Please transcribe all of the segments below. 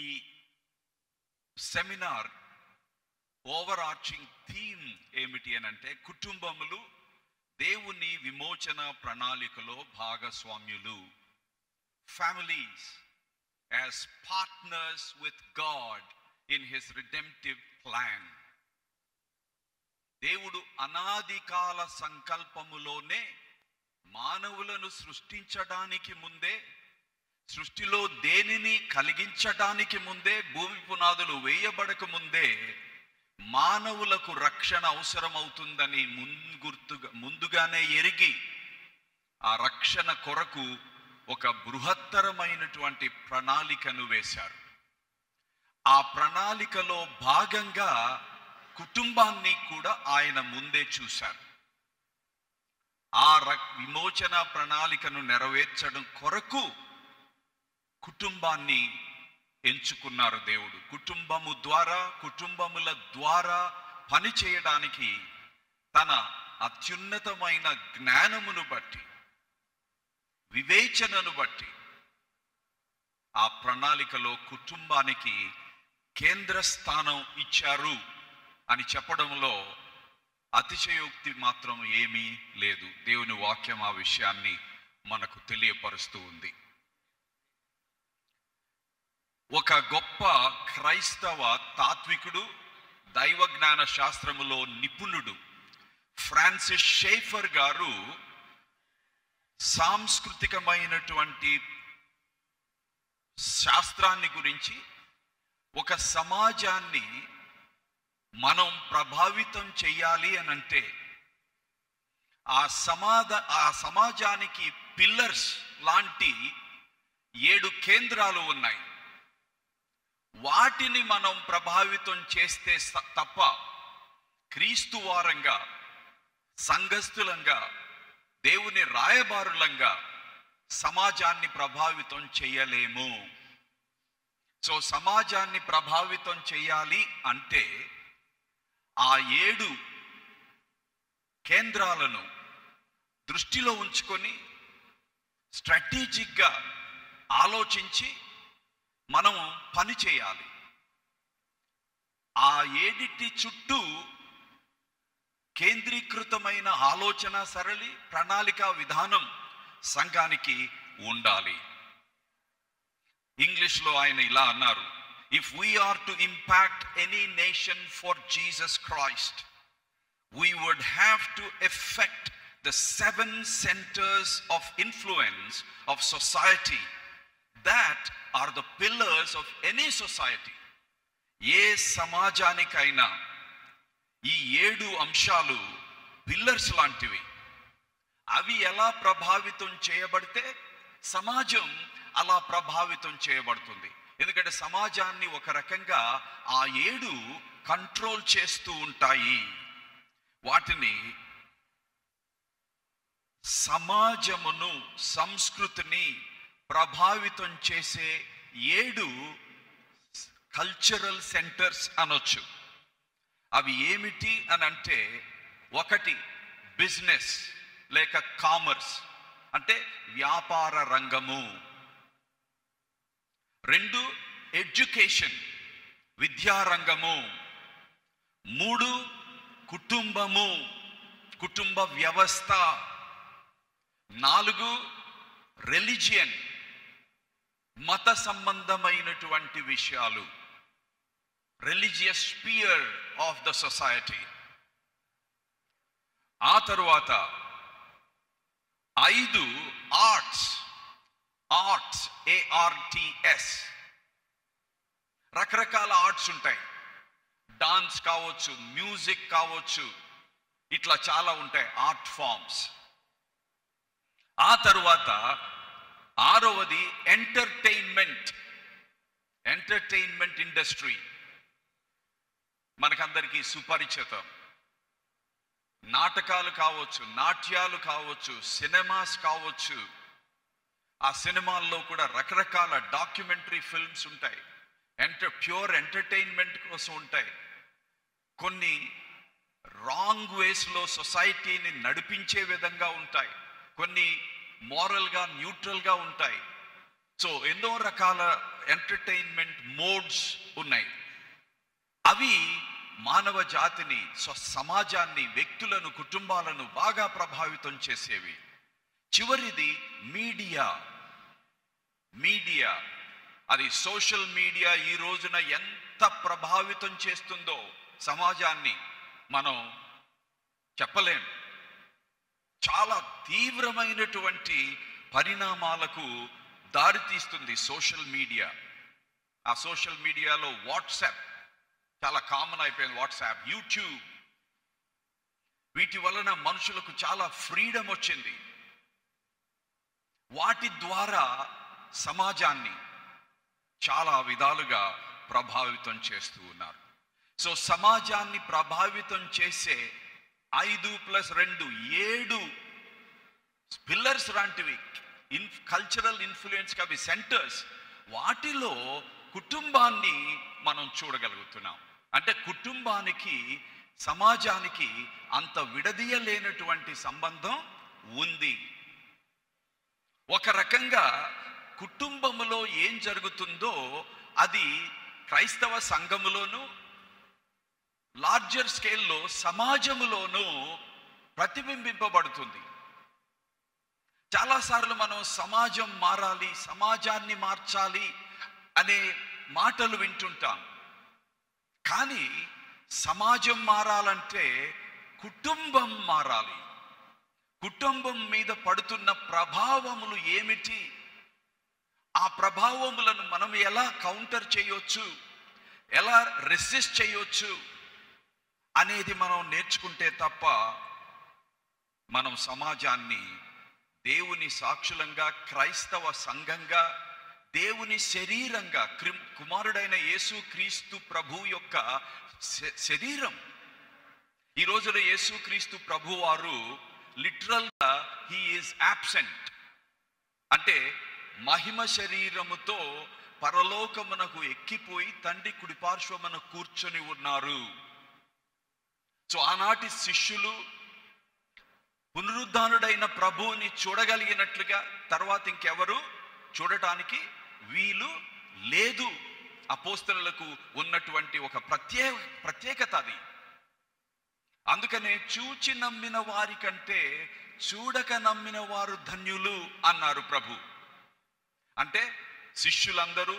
ఈ seminar over arching theme ఏమిటి అని అంటే, కుటుంబములు దేవుని విమోచన ప్రణాళికలో భాగస్వామ్యులు. Families as partners with God in his redemptive plan. దేవుడు అనాది కాల సంకల్పములోనే మానవులను సృష్టించడానికి ముందే, సృష్టిలో దేనిని కలిగించడానికి ముందే, భూమి పునాదులు వేయబడక ముందే మానవులకు రక్షణ అవసరమవుతుందని ముందుగానే ఎరిగి ఆ రక్షణ కొరకు ఒక బృహత్తరమైనటువంటి ప్రణాళికను వేశారు. ఆ ప్రణాళికలో భాగంగా కుటుంబాన్ని కూడా ఆయన ముందే చూశారు. ఆ విమోచన ప్రణాళికను నెరవేర్చడం కొరకు కుటుంబాన్ని ఎంచుకున్నారు దేవుడు. కుటుంబముల ద్వారా పని చేయడానికి తన అత్యున్నతమైన జ్ఞానమును బట్టి, వివేచనను బట్టి ఆ ప్రణాళికలో కుటుంబానికి కేంద్ర స్థానం ఇచ్చారు అని చెప్పడంలో అతిశయోక్తి మాత్రం ఏమీ లేదు. దేవుని వాక్యం ఆ విషయాన్ని మనకు తెలియపరుస్తూ ఉంది. ఒక గొప్ప క్రైస్తవ తాత్వికుడు, దైవ జ్ఞాన శాస్త్రములో నిపుణుడు ఫ్రాన్సిస్ షేఫర్ గారు సాంస్కృతికమైనటువంటి శాస్త్రాన్ని గురించి, ఒక సమాజాన్ని మనం ప్రభావితం చెయ్యాలి అనంటే ఆ సమాజానికి పిల్లర్స్ లాంటి 7 కేంద్రాలు ఉన్నాయి. వాటిని మనం ప్రభావితం చేస్తే తప్ప క్రీస్తు వారంగా, సంఘస్థులంగా, దేవుని రాయబారులంగా సమాజాన్ని ప్రభావితం చేయలేము. సో సమాజాన్ని ప్రభావితం చేయాలి అంటే ఆ 7 కేంద్రాలను దృష్టిలో ఉంచుకొని స్ట్రాటజిక్గా ఆలోచించి మనం పని చేయాలి. ఆ 7 చుట్టూ కేంద్రీకృతమైన ఆలోచన సరళి, ప్రణాళిక విధానం సంఘానికి ఉండాలి. ఇంగ్లీష్లో ఆయన ఇలా అన్నారు, if we are to impact any nation for Jesus Christ, we would have to affect the 7 centers of influence of society that are the pillars of any society. ఏ సమాజానికైనా ఈ 7 అంశాలు పిల్లర్స్ లాంటివి. అవి ఎలా ప్రభావితం చేయబడితే సమాజం అలా ప్రభావితం చేయబడుతుంది. ఎందుకంటే సమాజాన్ని ఒక రకంగా ఆ 7 కంట్రోల్ చేస్తూ ఉంటాయి. వాటిని సమాజమును, సంస్కృతిని ప్రభావితం చేసే 7 కల్చరల్ సెంటర్స్ అనొచ్చు. అవి ఏమిటి అని అంటే, 1 బిజినెస్ లేక కామర్స్ అంటే వ్యాపార రంగము. 2 ఎడ్యుకేషన్ విద్యారంగము. 3 కుటుంబము, కుటుంబ వ్యవస్థ. 4 రిలిజియన్ మత సంబంధమైనటువంటి విషయాలు, religious spear of the society. ఆ తరువాత 5 ఆర్ట్స్, ARTS. రకరకాల ఆర్ట్స్ ఉంటాయి. డాన్స్ కావచ్చు, మ్యూజిక్ కావచ్చు, ఇట్లా చాలా ఉంటాయి ఆర్ట్ ఫామ్స్. ఆ తరువాత 6వది ఎంటర్టైన్మెంట్ ఇండస్ట్రీ. మనకందరికీ సుపరిచితం. నాటకాలు కావచ్చు, నాట్యాలు కావచ్చు, సినిమాస్ కావచ్చు. ఆ సినిమాల్లో కూడా రకరకాల డాక్యుమెంటరీ ఫిల్మ్స్ ఉంటాయి. ప్యూర్ ఎంటర్టైన్మెంట్ కోసం ఉంటాయి. కొన్ని రాంగ్ వేస్లో సొసైటీని నడిపించే విధంగా ఉంటాయి. కొన్ని మోరల్గా, న్యూట్రల్గా ఉంటాయి. సో ఎన్నో రకాల ఎంటర్టైన్మెంట్ మోడ్స్ ఉన్నాయి. అవి మానవ జాతిని, సమాజాన్ని, వ్యక్తులను, కుటుంబాలను బాగా ప్రభావితం చేసేవి. చివరిది మీడియా. అది సోషల్ మీడియా ఈ రోజున ఎంత ప్రభావితం చేస్తుందో సమాజాన్ని మనం చెప్పలేం. చాలా తీవ్రమైనటువంటి పరిణామాలకు దారితీస్తుంది సోషల్ మీడియా. ఆ సోషల్ మీడియాలో వాట్సాప్ చాలా కామన్ అయిపోయింది. వాట్సాప్, యూట్యూబ్, వీటి వలన మనుషులకు చాలా ఫ్రీడమ్ వచ్చింది. వాటి ద్వారా సమాజాన్ని చాలా విధాలుగా ప్రభావితం చేస్తూ ఉన్నారు. సో సమాజాన్ని ప్రభావితం చేసే 5+2 7 పిల్లర్స్ లాంటివి, కల్చరల్ ఇన్ఫ్లుయెన్స్ అవి సెంటర్స్. వాటిలో కుటుంబాన్ని మనం చూడగలుగుతున్నాం. అంటే కుటుంబానికి, సమాజానికి అంత విడదీయలేనటువంటి సంబంధం ఉంది. ఒక రకంగా కుటుంబములో ఏం జరుగుతుందో అది క్రైస్తవ సంఘములోను, లార్జర్ స్కేల్లో సమాజములోనూ ప్రతిబింబింపబడుతుంది. చాలాసార్లు మనం సమాజం మారాలి, సమాజాన్ని మార్చాలి అనే మాటలు వింటుంటాం. కానీ సమాజం మారాలంటే కుటుంబం మారాలి. కుటుంబం మీద పడుతున్న ప్రభావములు ఏమిటి, ఆ ప్రభావములను మనం ఎలా కౌంటర్ చేయొచ్చు, ఎలా రెసిస్ట్ చేయొచ్చు అనేది మనం నేర్చుకుంటే తప్ప మనం సమాజాన్ని దేవుని సాక్షులంగా, క్రైస్తవ సంఘంగా, దేవుని శరీరంగా, కుమారుడైన యేసు క్రీస్తు ప్రభు యొక్క శరీరం. ఈ రోజున యేసు క్రీస్తు ప్రభు వారు లిటరల్గా హీ ఈజ్ యాబ్సెంట్. అంటే మహిమ శరీరముతో పరలోకమునకు ఎక్కిపోయి తండ్రి కుడిపార్శ్వమున కూర్చొని ఉన్నారు. సో ఆనాటి శిష్యులు పునరుద్ధానుడైన ప్రభువుని చూడగలిగినట్లుగా తర్వాత ఇంకెవరు చూడటానికి వీలు లేదు. అపోస్తలులకు ఉన్నటువంటి ఒక ప్రత్యేకత అది. అందుకనే చూచి నమ్మిన వారి కంటే చూడక నమ్మిన వారు ధన్యులు అన్నారు ప్రభు. అంటే శిష్యులందరూ,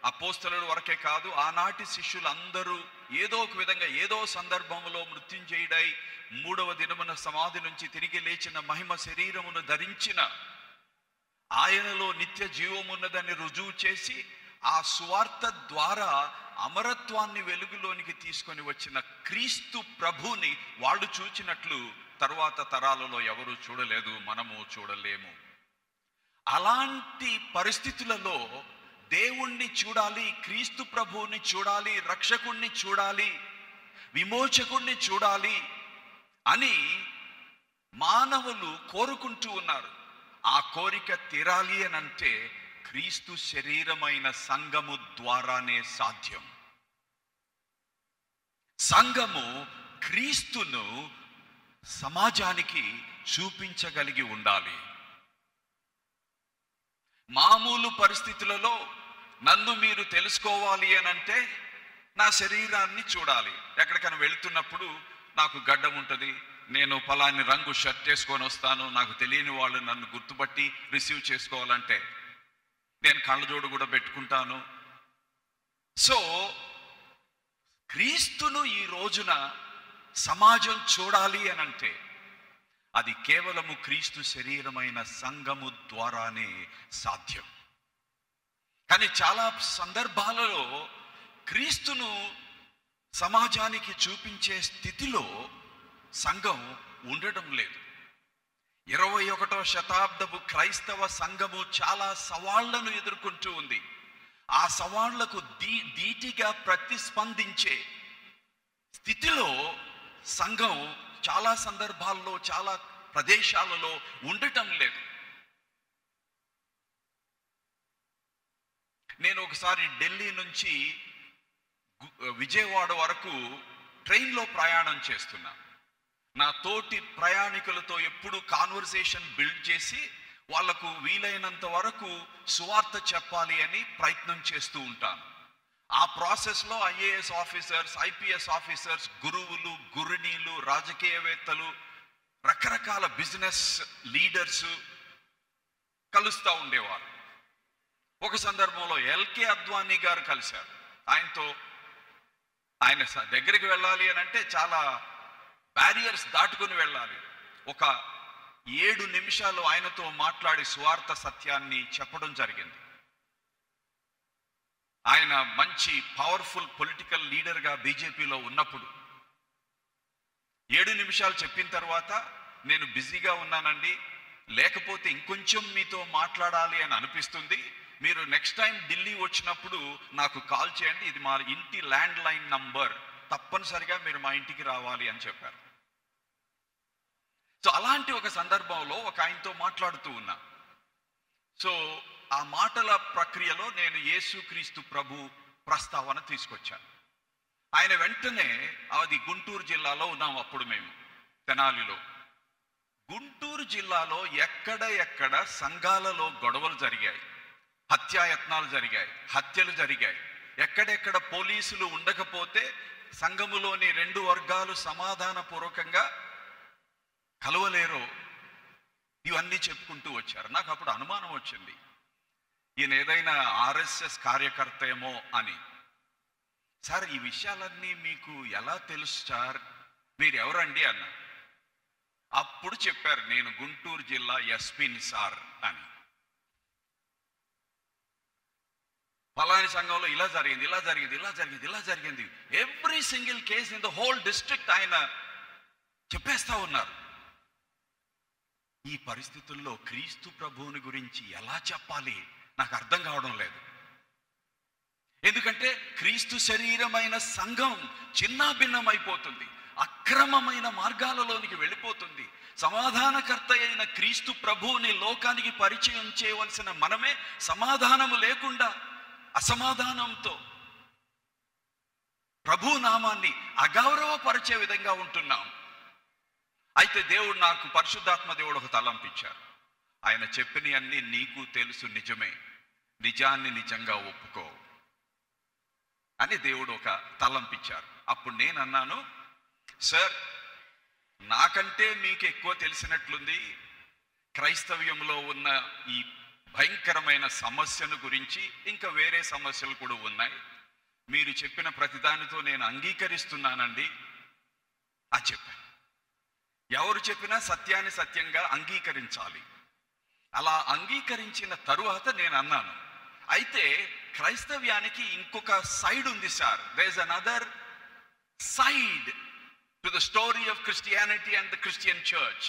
అపోస్తలుల వరకే కాదు, ఆనాటి శిష్యులందరూ ఏదో ఒక విధంగా, ఏదో సందర్భంలో మృత్యుంజయుడై 3వ దినమున సమాధి నుంచి తిరిగి లేచిన మహిమ శరీరమును ధరించిన, ఆయనలో నిత్య జీవమున్నదని రుజువు చేసి ఆ సువార్త ద్వారా అమరత్వాన్ని వెలుగులోనికి తీసుకొని వచ్చిన క్రీస్తు ప్రభుని వాళ్ళు చూచినట్లు తరువాత తరాలలో ఎవరు చూడలేదు, మనము చూడలేము. అలాంటి పరిస్థితులలో దేవుణ్ణి చూడాలి, క్రీస్తు ప్రభువుని చూడాలి, రక్షకుణ్ణి చూడాలి, విమోచకుణ్ణి చూడాలి అని మానవులు కోరుకుంటూ ఉన్నారు. ఆ కోరిక తీరాలి అని అంటే క్రీస్తు శరీరమైన సంఘము ద్వారానే సాధ్యం. సంఘము క్రీస్తును సమాజానికి చూపించగలిగి ఉండాలి. మామూలు పరిస్థితులలో నన్ను మీరు తెలుసుకోవాలి అని అంటే నా శరీరాన్ని చూడాలి. ఎక్కడికైనా వెళుతున్నప్పుడు నాకు గడ్డం ఉంటుంది, నేను పలాని రంగు షర్ట్ వేసుకొని వస్తాను, నాకు తెలియని వాళ్ళు నన్ను గుర్తుపట్టి రిసీవ్ చేసుకోవాలంటే నేను కళ్ళజోడు కూడా పెట్టుకుంటాను. సో క్రీస్తును ఈ రోజున సమాజం చూడాలి అని అంటే అది కేవలము క్రీస్తు శరీరమైన సంఘము ద్వారానే సాధ్యం. కానీ చాలా సందర్భాలలో క్రీస్తును సమాజానికి చూపించే స్థితిలో సంఘం ఉండడం లేదు. 21వ శతాబ్దపు క్రైస్తవ సంఘము చాలా సవాళ్లను ఎదుర్కొంటూ ఉంది. ఆ సవాళ్లకు ధీటిగా ప్రతిస్పందించే స్థితిలో సంఘం చాలా సందర్భాల్లో, చాలా ప్రదేశాలలో ఉండటం లేదు. నేను ఒకసారి ఢిల్లీ నుంచి విజయవాడ వరకు ట్రైన్లో ప్రయాణం చేస్తున్నా. నా తోటి ప్రయాణికులతో ఎప్పుడు కాన్వర్సేషన్ బిల్డ్ చేసి వాళ్లకు వీలైనంత వరకు సువార్త చెప్పాలి అని ప్రయత్నం చేస్తూ ఉంటాను. ఆ ప్రాసెస్లో ఐఏఎస్ ఆఫీసర్స్, ఐపీఎస్ ఆఫీసర్స్, గురువులు, గురునీలు, రాజకీయవేత్తలు, రకరకాల బిజినెస్ లీడర్స్ కలుస్తూ ఉండేవారు. ఒక సందర్భంలో ఎల్కే అద్వానీ గారు కలిశారు. ఆయన దగ్గరికి వెళ్ళాలి అని అంటే చాలా బ్యారియర్స్ దాటుకుని వెళ్ళాలి. ఒక 7 నిమిషాలు ఆయనతో మాట్లాడి సువార్త సత్యాన్ని చెప్పడం జరిగింది. ఆయన మంచి పవర్ఫుల్ పొలిటికల్ లీడర్గా బీజేపీలో ఉన్నప్పుడు 7 నిమిషాలు చెప్పిన తర్వాత, నేను బిజీగా ఉన్నానండి, లేకపోతే ఇంకొంచెం మీతో మాట్లాడాలి అని అనిపిస్తుంది, మీరు నెక్స్ట్ టైం ఢిల్లీ వచ్చినప్పుడు నాకు కాల్ చేయండి, ఇది మా ఇంటి ల్యాండ్ లైన్ నంబర్, తప్పనిసరిగా మీరు మా ఇంటికి రావాలి అని చెప్పారు. సో అలాంటి ఒక సందర్భంలో ఒక ఆయనతో మాట్లాడుతూ ఉన్నా. సో ఆ మాటల ప్రక్రియలో నేను యేసుక్రీస్తు ప్రభు ప్రస్తావన తీసుకొచ్చాను. ఆయన వెంటనే, అది గుంటూరు జిల్లాలో ఉన్నాం అప్పుడు మేము, తెనాలిలో. గుంటూరు జిల్లాలో ఎక్కడ సంఘాలలో గొడవలు జరిగాయి, హత్యాయత్నాలు జరిగాయి, హత్యలు జరిగాయి. ఎక్కడెక్కడ పోలీసులు ఉండకపోతే సంఘములోని 2 వర్గాలు సమాధానపూర్వకంగా కలవలేరో ఇవన్నీ చెప్పుకుంటూ వచ్చారు. నాకు అప్పుడు అనుమానం వచ్చింది, ఈయన ఏదైనా ఆర్ఎస్ఎస్ కార్యకర్త ఏమో అని. సార్, ఈ విషయాలన్నీ మీకు ఎలా తెలుసు సార్, మీరు ఎవరండి అన్న. అప్పుడు చెప్పారు, నేను గుంటూరు జిల్లా ఎస్పీని సార్ అని. ఫలాని సంఘంలో ఇలా జరిగింది, every single case in the whole district ఆయన చెప్పేస్తా ఉన్నారు. ఈ పరిస్థితుల్లో క్రీస్తు ప్రభువుని గురించి ఎలా చెప్పాలి నాకు అర్థం కావడం లేదు. ఎందుకంటే క్రీస్తు శరీరమైన సంఘం చిన్నాభిన్నమైపోతుంది, అక్రమమైన మార్గాలలోనికి వెళ్ళిపోతుంది. సమాధానకర్త అయిన క్రీస్తు ప్రభువుని లోకానికి పరిచయం చేయవలసిన మనమే సమాధానము లేకుండా అసమాధానంతో ప్రభు నామాన్ని అగౌరవపరిచే విధంగా ఉంటున్నాం. అయితే దేవుడు, నాకు పరిశుద్ధాత్మ దేవుడు ఒక తలంపించారు. ఆయన చెప్పిన అన్ని నీకు తెలుసు, నిజమే, నిజాన్ని నిజంగా ఒప్పుకో అని దేవుడు ఒక తలంపించారు. అప్పుడు నేను అన్నాను, సార్, నాకంటే మీకు ఎక్కువ తెలిసినట్లుంది క్రైస్తవ్యంలో ఉన్న ఈ భయంకరమైన సమస్యను గురించి, ఇంకా వేరే సమస్యలు కూడా ఉన్నాయి. మీరు చెప్పిన ప్రతిదానితో నేను అంగీకరిస్తున్నానండి అని చెప్పాను. ఎవరు చెప్పినా సత్యాన్ని సత్యంగా అంగీకరించాలి. అలా అంగీకరించిన తరువాత నేను అన్నాను, అయితే క్రైస్తవ్యానికి ఇంకొక సైడ్ ఉంది sir. There is another side to the story of Christianity and the Christian church.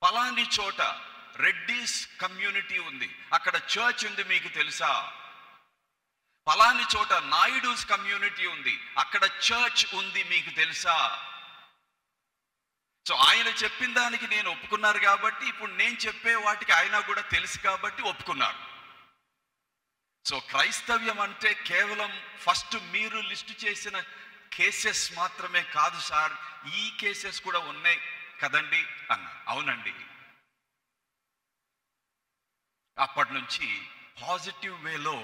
పలాని చోట రెడ్డిస్ కమ్యూనిటీ ఉంది, అక్కడ చర్చ్ ఉంది, మీకు తెలుసా? పలాని చోట నాయుడుస్ కమ్యూనిటీ ఉంది, అక్కడ చర్చ్ ఉంది, మీకు తెలుసా? సో ఆయన చెప్పిన దానికి నేను ఒప్పుకున్నారు కాబట్టి, ఇప్పుడు నేను చెప్పే వాటికి ఆయన కూడా తెలుసు కాబట్టి ఒప్పుకున్నారు. సో క్రైస్తవ్యం అంటే కేవలం ఫస్ట్ మీరు లిస్టు చేసిన కేసెస్ మాత్రమే కాదు సార్, ఈ కేసెస్ కూడా ఉన్నాయి కదండి అన్న. అవునండి. అప్పటి నుంచి పాజిటివ్ వేలో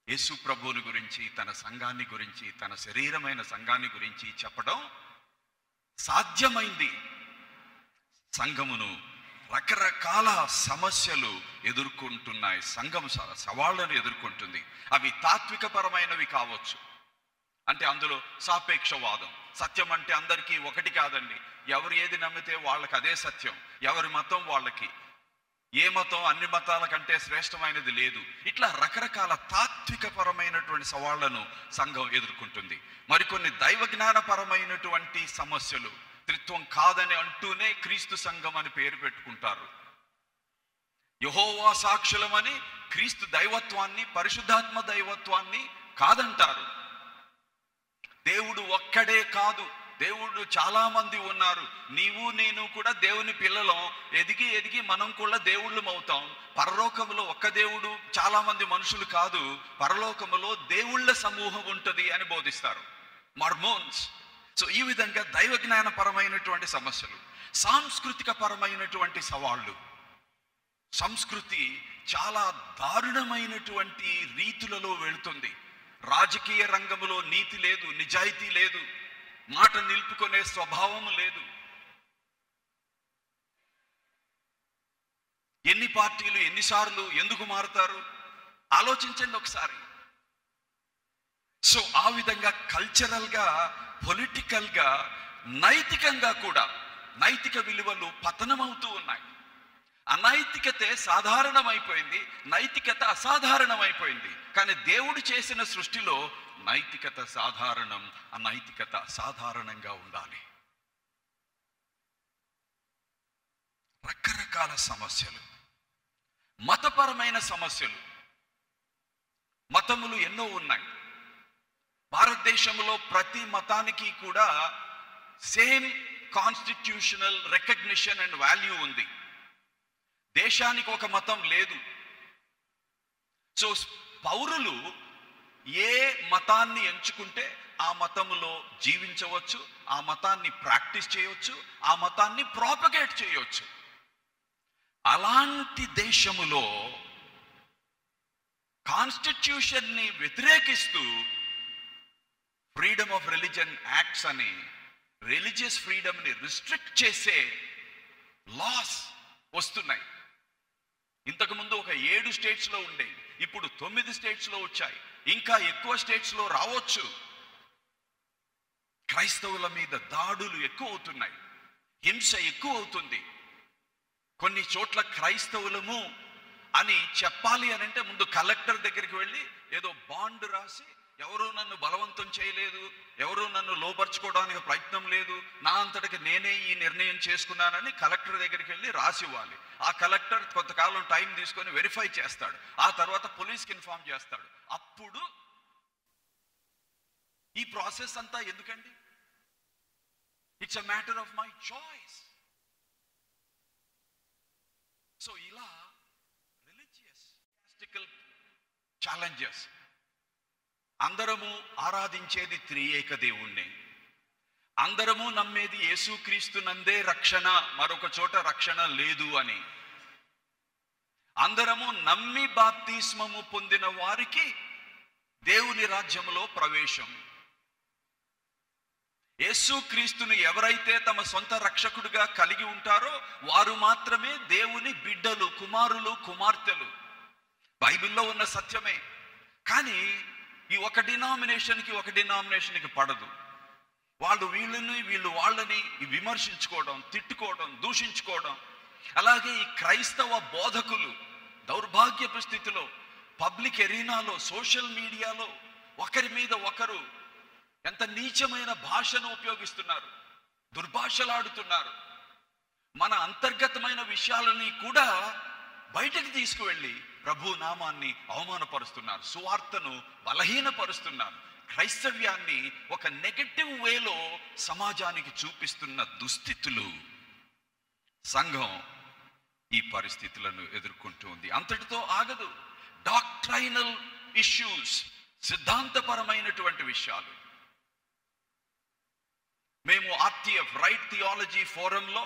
యేసు ప్రభువుని గురించి, తన సంఘాన్ని గురించి, తన శరీరమైన సంఘాన్ని గురించి చెప్పడం సాధ్యమైంది. సంఘమును రకరకాల సమస్యలు ఎదుర్కొంటున్నాయి, సంఘం సవాళ్లను ఎదుర్కొంటుంది. అవి తాత్వికపరమైనవి కావచ్చు, అంటే అందులో సాపేక్షవాదం. సత్యం అంటే అందరికీ ఒకటి కాదండి, ఎవరు ఏది నమ్మితే వాళ్ళకి అదే సత్యం, ఎవరి మతం వాళ్ళకి, ఏ మతం అన్ని మతాల కంటే శ్రేష్టమైనది లేదు. ఇట్లా రకరకాల తాత్వికపరమైనటువంటి సవాళ్లను సంఘం ఎదుర్కొంటుంది. మరికొన్ని దైవజ్ఞానపరమైనటువంటి సమస్యలు, త్రిత్వం కాదని అంటూనే క్రీస్తు సంఘం అని పేరు పెట్టుకుంటారు. యెహోవా సాక్షులమని క్రీస్తు దైవత్వాన్ని, పరిశుద్ధాత్మ దైవత్వాన్ని కాదంటారు. దేవుడు ఒక్కడే కాదు, దేవుడు చాలా మంది ఉన్నారు. నీవు నేను కూడా దేవుని పిల్లలం. ఎదిగి ఎదిగి మనం కూడా దేవుళ్ళం అవుతాం. పరలోకములో ఒక్క దేవుడు, చాలా మంది మనుషులు కాదు, పరలోకములో దేవుళ్ళ సమూహం ఉంటుంది అని బోధిస్తారు మార్మోన్స్. సో ఈ విధంగా దైవజ్ఞానపరమైనటువంటి సమస్యలు. సాంస్కృతిక పరమైనటువంటి సవాళ్ళు. సంస్కృతి చాలా దారుణమైనటువంటి రీతులలో వెళుతుంది. రాజకీయ రంగంలో నీతి లేదు, నిజాయితీ లేదు, మాట నిలుపుకునే స్వభావం లేదు. ఎన్ని పార్టీలు ఎన్నిసార్లు ఎందుకు మారుతారు ఆలోచించండి ఒకసారి. సో ఆ విధంగా కల్చరల్గా, పొలిటికల్గా, నైతికంగా కూడా నైతిక విలువలు పతనమవుతూ ఉన్నాయి. అనైతికతే సాధారణమైపోయింది, నైతికత అసాధారణమైపోయింది. కానీ దేవుడు చేసిన సృష్టిలో నైతికత సాధారణం, అనైతికత అసాధారణంగా ఉండాలి. రకరకాల సమస్యలు, మతపరమైన సమస్యలు, మతములు ఎన్నో ఉన్నాయి. భారతదేశంలో ప్రతి మతానికి కూడా same constitutional recognition and value ఉంది. దేశానికి ఒక మతం లేదు. సో పౌరులు ఏ మతాన్ని ఎంచుకుంటే ఆ మతములో జీవించవచ్చు, ఆ మతాన్ని ప్రాక్టీస్ చేయవచ్చు, ఆ మతాన్ని ప్రాపగేట్ చేయవచ్చు. అలాంటి దేశములో కాన్స్టిట్యూషన్ని వ్యతిరేకిస్తూ ఫ్రీడమ్ ఆఫ్ రిలీజన్ యాక్ట్స్ అని రిలీజియస్ ఫ్రీడమ్ని రిస్ట్రిక్ట్ చేసే లాస్ వస్తున్నాయి. ఇంతకుముందు ఒక 7 స్టేట్స్లో ఉండేవి, ఇప్పుడు 9 స్టేట్స్లో వచ్చాయి, ఇంకా ఎక్కువ స్టేట్స్లో రావచ్చు. క్రైస్తవుల మీద దాడులు ఎక్కువ అవుతున్నాయి, హింస ఎక్కువ అవుతుంది. కొన్ని చోట్ల క్రైస్తవులము అని చెప్పాలి అని అంటే ముందు కలెక్టర్ దగ్గరికి వెళ్ళి ఏదో బాండ్ రాసి, ఎవరూ నన్ను బలవంతం చేయలేదు, ఎవరూ నన్ను లోపరుచుకోవడానికి ప్రయత్నం లేదు, నా అంతటికి నేనే ఈ నిర్ణయం చేసుకున్నానని కలెక్టర్ దగ్గరికి వెళ్ళి రాసివ్వాలి. ఆ కలెక్టర్ కొంతకాలం టైం తీసుకొని వెరిఫై చేస్తాడు, ఆ తర్వాత పోలీస్కి ఇన్ఫార్మ్ చేస్తాడు. అప్పుడు ఈ ప్రాసెస్ అంతా ఎందుకండి? It's a matter of my choice. So ఇలా రిలీజియస్ ఛాలెంజెస్. అందరము ఆరాధించేది త్రియేక దేవుణ్ణి, అందరము నమ్మేది యేసుక్రీస్తు నందే రక్షణ, మరొక చోట రక్షణ లేదు అని. అందరము నమ్మి బాప్తిస్మము పొందిన వారికి దేవుని రాజ్యంలో ప్రవేశం. యేసుక్రీస్తును ఎవరైతే తమ సొంత రక్షకుడిగా కలిగి ఉంటారో వారు మాత్రమే దేవుని బిడ్డలు, కుమారులు, కుమార్తెలు. బైబిల్లో ఉన్న సత్యమే. కానీ ఈ ఒక డినామినేషన్కి ఒక డినామినేషన్కి పడదు. వాళ్ళు వీళ్ళని, వీళ్ళు వాళ్ళని విమర్శించుకోవడం, తిట్టుకోవడం, దూషించుకోవడం. అలాగే ఈ క్రైస్తవ బోధకులు దౌర్భాగ్యపు స్థితిలో పబ్లిక్ ఎరీనాలో, సోషల్ మీడియాలో ఒకరి మీద ఒకరు ఎంత నీచమైన భాషను ఉపయోగిస్తున్నారు, దుర్భాషలాడుతున్నారు. మన అంతర్గతమైన విషయాలని కూడా బయటకు తీసుకువెళ్ళి ప్రభు నామాన్ని అవమానపరుస్తున్నారు, సువార్తను బలహీనపరుస్తున్నారు, క్రైస్తవ్యాన్ని ఒక నెగటివ్ వేలో సమాజానికి చూపిస్తున్న దుస్థితులు. సంఘం ఈ పరిస్థితులను ఎదుర్కొంటుంది. అంతటితో ఆగదు. డాక్ట్రైనల్ ఇష్యూస్, సిద్ధాంతపరమైనటువంటి విషయాలు. మేము ఆర్టీఎఫ్ రైట్ థియాలజీ ఫోరంలో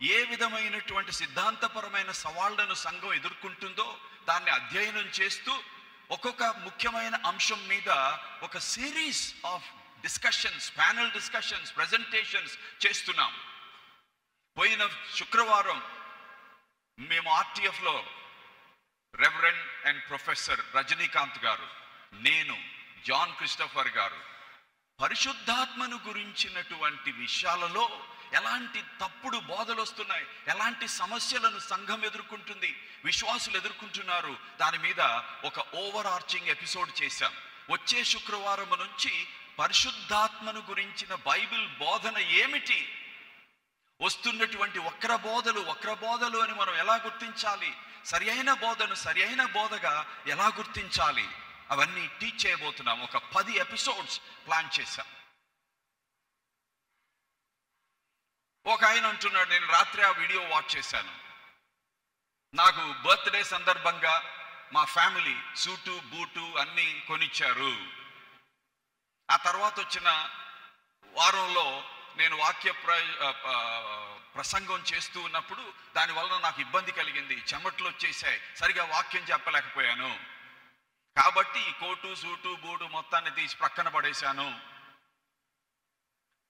ఏ విధమైనటువంటి సిద్ధాంతపరమైన సవాళ్లను సంఘం ఎదుర్కొంటుందో దాన్ని అధ్యయనం చేస్తూ ఒక్కొక్క ముఖ్యమైన అంశం మీద ఒక series of discussions, panel discussions, presentations చేస్తున్నాం. పోయిన శుక్రవారం మేము ఆర్టీఎఫ్లో రెవరెండ్ అండ్ ప్రొఫెసర్ రజనీకాంత్ గారు, నేను, జాన్ క్రిస్టోఫర్ గారు పరిశుద్ధాత్మను గురించినటువంటి విషయాలలో ఎలాంటి తప్పుడు బోధలు వస్తున్నాయి, ఎలాంటి సమస్యలను సంఘం ఎదుర్కొంటుంది, విశ్వాసులు ఎదుర్కొంటున్నారు, దాని మీద ఒక ఓవర్ ఆర్చింగ్ ఎపిసోడ్ చేశాం. వచ్చే శుక్రవారం నుంచి పరిశుద్ధాత్మను గురించిన బైబిల్ బోధన ఏమిటి, వస్తున్నటువంటి వక్రబోధలు అని మనం ఎలా గుర్తించాలి, సరి అయిన బోధను సరి అయిన బోధగా ఎలా గుర్తించాలి, అవన్నీ టీచ్ చేయబోతున్నాం. ఒక 10 ఎపిసోడ్స్ ప్లాన్ చేశాం. ఒక ఆయన అంటున్నాడు, నేను రాత్రి ఆ వీడియో వాచ్ చేశాను, నాకు బర్త్డే సందర్భంగా మా ఫ్యామిలీ సూటు బూటు అన్నీ కొనిచ్చారు. ఆ తర్వాత వచ్చిన వారంలో నేను వాక్య ప్రసంగం చేస్తూ ఉన్నప్పుడు దానివల్ల నాకు ఇబ్బంది కలిగింది, చెమట్లు వచ్చేసాయి, సరిగా వాక్యం చెప్పలేకపోయాను, కాబట్టి ఈ కోటు సూటు బూటు మొత్తాన్ని తీసి ప్రక్కన పడేశాను.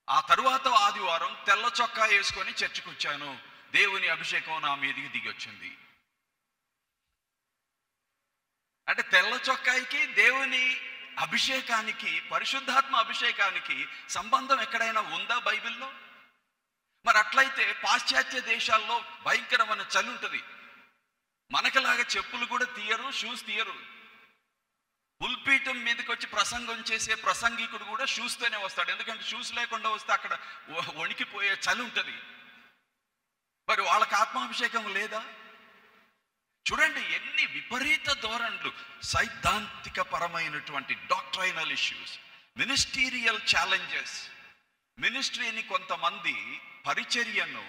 ఆ తరువాత ఆదివారం తెల్ల చొక్కా వేసుకొని చర్చికి వచ్చాను, దేవుని అభిషేకం నా మీదికి దిగి వచ్చింది. అంటే తెల్ల చొక్కాయికి దేవుని అభిషేకానికి, పరిశుద్ధాత్మ అభిషేకానికి సంబంధం ఎక్కడైనా ఉందా బైబిల్లో? మరి అట్లయితే పాశ్చాత్య దేశాల్లో భయంకరమైన చలి ఉంటుంది, మనకలాగా చెప్పులు కూడా తీయరు, షూస్ తీయరు. పుల్పీఠం మీదకి వచ్చి ప్రసంగం చేసే ప్రసంగికుడు కూడా షూస్తోనే వస్తాడు, ఎందుకంటే షూస్ లేకుండా వస్తే అక్కడ వణికిపోయే చలి ఉంటుంది. మరి వాళ్ళకి ఆత్మాభిషేకం లేదా? చూడండి ఎన్ని విపరీత ధోరణులు, సైద్ధాంతిక పరమైనటువంటి డాక్ట్రైనల్ ఇష్యూస్, మినిస్టీరియల్ ఛాలెంజెస్. మినిస్ట్రీని కొంతమంది పరిచర్యను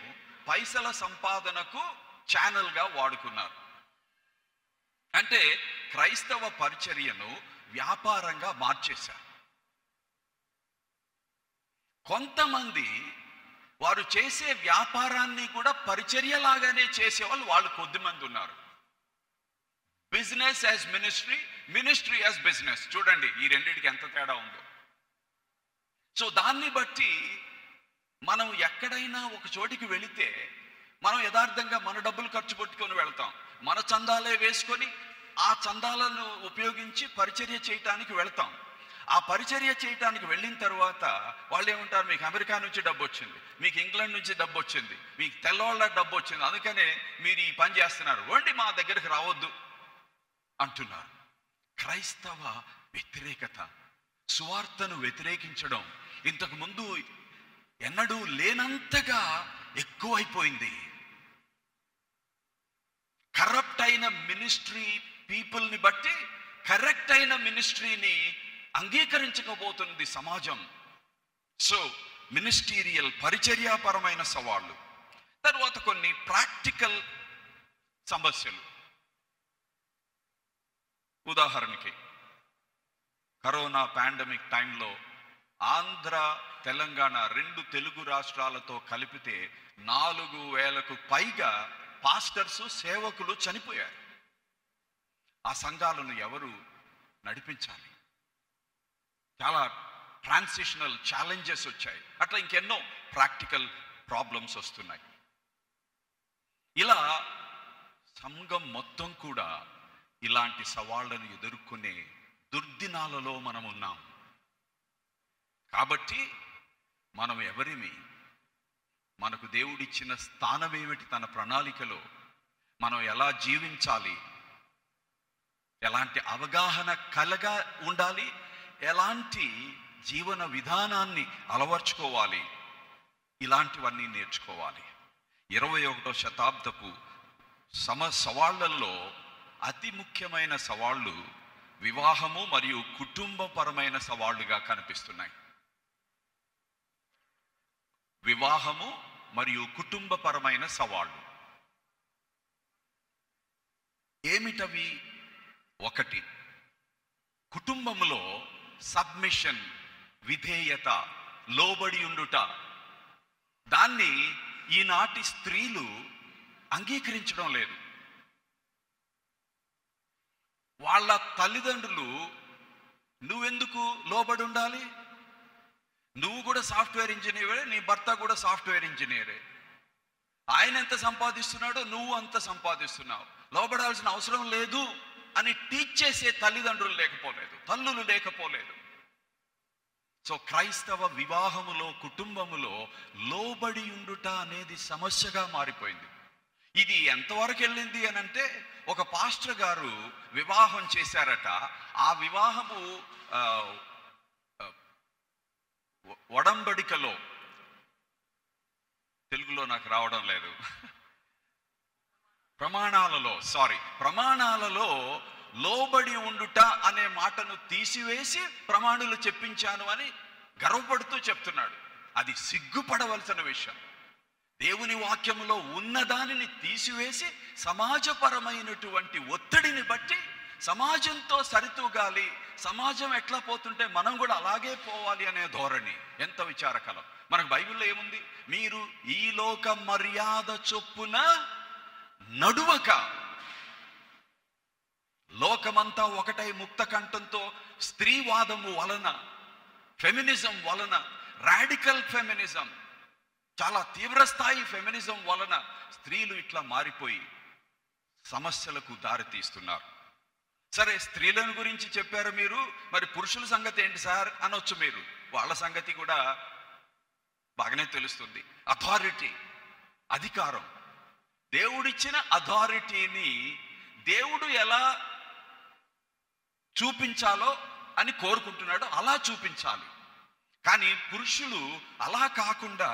పైసల సంపాదనకు ఛానల్గా వాడుకున్నారు. అంటే క్రైస్తవ పరిచర్యను వ్యాపారంగా మార్చేశారు. కొంతమంది వారు చేసే వ్యాపారాన్ని కూడా పరిచర్యలాగానే చేసేవాళ్ళు వాళ్ళు కొద్దిమంది ఉన్నారు. Business as ministry, ministry as business. చూడండి ఈ రెండింటికి ఎంత తేడా ఉందో. సో దాన్ని బట్టి మనం ఎక్కడైనా ఒక చోటికి వెళితే మనం యథార్థంగా మన డబ్బులు ఖర్చు పెట్టుకొని వెళ్తాం, మన చందాలే వేసుకొని ఆ చందాలను ఉపయోగించి పరిచర్య చేయటానికి వెళ్తాం. ఆ పరిచర్య చేయటానికి వెళ్ళిన తర్వాత వాళ్ళు ఏమంటారు, మీకు అమెరికా నుంచి డబ్బు వచ్చింది, మీకు ఇంగ్లాండ్ నుంచి డబ్బు వచ్చింది, మీకు తెల్లవాళ్ళ డబ్బు వచ్చింది, అందుకనే మీరు ఈ పని చేస్తున్నారు, వండి మా దగ్గరికి రావద్దు అంటున్నారు. క్రైస్తవ వ్యతిరేకత, సువార్తను వ్యతిరేకించడం ఇంతకు ముందు ఎన్నడూ లేనంతగా ఎక్కువైపోయింది. కరప్ట్ అయిన మినిస్ట్రీ పీపుల్ని బట్టి కరెక్ట్ అయిన మినిస్ట్రీని అంగీకరించకపోతుంది సమాజం. సో మినిస్టీరియల్ పరిచర్యాపరమైన సవాళ్ళు. తర్వాత కొన్ని ప్రాక్టికల్ సమస్యలు. ఉదాహరణకి కరోనా పాండమిక్ టైంలో ఆంధ్ర తెలంగాణ 2 తెలుగు రాష్ట్రాలతో కలిపితే 4,000కు పైగా పాస్టర్స్, సేవకులు చనిపోయారు. ఆ సంఘాలను ఎవరు నడిపించాలి? చాలా ట్రాన్సిషనల్ ఛాలెంజెస్ వచ్చాయి. అట్లా ఇంకెన్నో ప్రాక్టికల్ ప్రాబ్లమ్స్ వస్తున్నాయి. ఇలా సంఘం మొత్తం కూడా ఇలాంటి సవాళ్లను ఎదుర్కొనే దుర్దినాలలో మనం ఉన్నాం. కాబట్టి మనం ఎవరిమి, మనకు దేవుడిచ్చిన స్థానం ఏమిటి, తన ప్రణాళికలో మనం ఎలా జీవించాలి, ఎలాంటి అవగాహన కలగా ఉండాలి, ఎలాంటి జీవన విధానాన్ని అలవర్చుకోవాలి, ఇలాంటివన్నీ నేర్చుకోవాలి. 21వ శతాబ్దపు సవాళ్లలో అతి ముఖ్యమైన సవాళ్ళు వివాహము మరియు కుటుంబపరమైన సవాళ్లుగా కనిపిస్తున్నాయి. వివాహము మరియు కుటుంబపరమైన సవాళ్ళు ఏమిటవి? 1, కుటుంబంలో సబ్మిషన్, విధేయత, లోబడి ఉండుట. దాన్ని ఈనాటి స్త్రీలు అంగీకరించడం లేదు. వాళ్ళ తల్లిదండ్రులు నువ్వెందుకు లోబడి ఉండాలి, నువ్వు కూడా సాఫ్ట్వేర్ ఇంజనీరే, నీ భర్త కూడా సాఫ్ట్వేర్ ఇంజనీరే, ఆయన ఎంత సంపాదిస్తున్నాడో నువ్వు అంత సంపాదిస్తున్నావు, లోబడాల్సిన అవసరం లేదు అని టీచ్ చేసే తల్లిదండ్రులు లేకపోలేదు, తల్లులు లేకపోలేదు. సో క్రైస్తవ వివాహములో, కుటుంబములో లోబడి ఉండుట అనేది సమస్యగా మారిపోయింది. ఇది ఎంతవరకు వెళ్ళింది అని అంటే, ఒక పాస్టర్ గారు వివాహం చేశారట. ఆ వివాహము ఒడంబడికలో, తెలుగులో నాకు రావడం లేదు, ప్రమాణాలలో లోబడి ఉండుట అనే మాటను తీసివేసి ప్రమాణులు చెప్పించాను అని గర్వపడుతూ చెప్తున్నాడు. అది సిగ్గుపడవలసిన విషయం. దేవుని వాక్యములో ఉన్నదానిని తీసివేసి సమాజపరమైనటువంటి ఒత్తిడిని బట్టి సమాజంతో సరితూగాలి, సమాజం ఎట్లా పోతుంటే మనం కూడా అలాగే పోవాలి అనే ధోరణి ఎంత విచారకరం. మనకు బైబిల్లో ఏముంది? మీరు ఈ లోక మర్యాద చొప్పున నడువక. లోకమంతా ఒకటై ముక్త కంఠంతో స్త్రీవాదము వలన, ఫెమినిజం వలన, రాడికల్ ఫెమినిజం, చాలా తీవ్రస్థాయి ఫెమినిజం వలన స్త్రీలు ఇట్లా మారిపోయి సమస్యలకు దారితీస్తున్నారు. సరే, స్త్రీలను గురించి చెప్పారు మీరు, మరి పురుషుల సంగతి ఏంటి సార్ అనొచ్చు మీరు. వాళ్ళ సంగతి కూడా బాగానే తెలుస్తుంది. అథారిటీ, అధికారం, దేవుడిచ్చిన అథారిటీని దేవుడు ఎలా చూపించాలో అని కోరుకుంటున్నాడో అలా చూపించాలి. కానీ పురుషులు అలా కాకుండా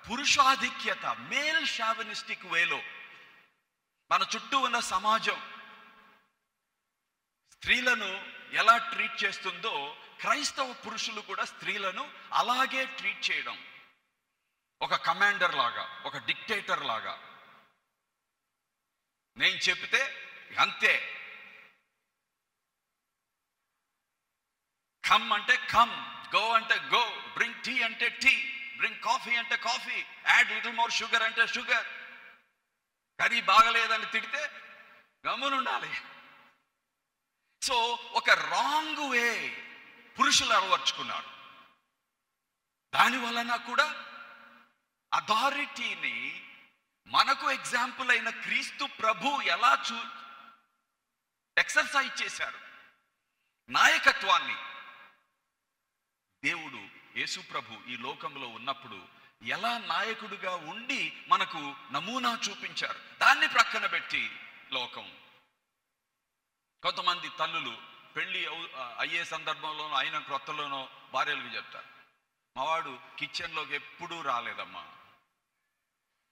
పురుషాధిక్యత, మేల్ షావినిస్టిక్ వేలో మన చుట్టూ ఉన్న సమాజం స్త్రీలను ఎలా ట్రీట్ చేస్తుందో క్రైస్తవ పురుషులు కూడా స్త్రీలను అలాగే ట్రీట్ చేయడం. ఒక కమాండర్ లాగా, ఒక డిక్టేటర్ లాగా. నేను చెప్తే అంతే. కమ్ అంటే కమ్, గో అంటే గో, బ్రింగ్ టీ అంటే టీ, బ్రింగ్ కాఫీ అంటే coffee, add little more sugar అంటే షుగర్. కర్రీ బాగలేదని తిడితే గమ్మునుండాలి. సో ఒక రాంగ్ వే పురుషులు అలవర్చుకున్నారు. దాని వలన కూడా అథారిటీని మనకు ఎగ్జాంపుల్ అయిన క్రీస్తు ప్రభు ఎలా ఎక్సర్సైజ్ చేశారు, నాయకత్వాన్ని. దేవుడు యేసు ప్రభు ఈ లోకంలో ఉన్నప్పుడు ఎలా నాయకుడిగా ఉండి మనకు నమూనా చూపించారు. దాన్ని ప్రక్కన పెట్టి లోకం, కొంతమంది తల్లులు పెళ్ళి అయ్యే సందర్భంలోనో అయిన క్రొత్తలోనో భార్యలకు చెప్తారు, మావాడు కిచెన్లోకి ఎప్పుడూ రాలేదమ్మా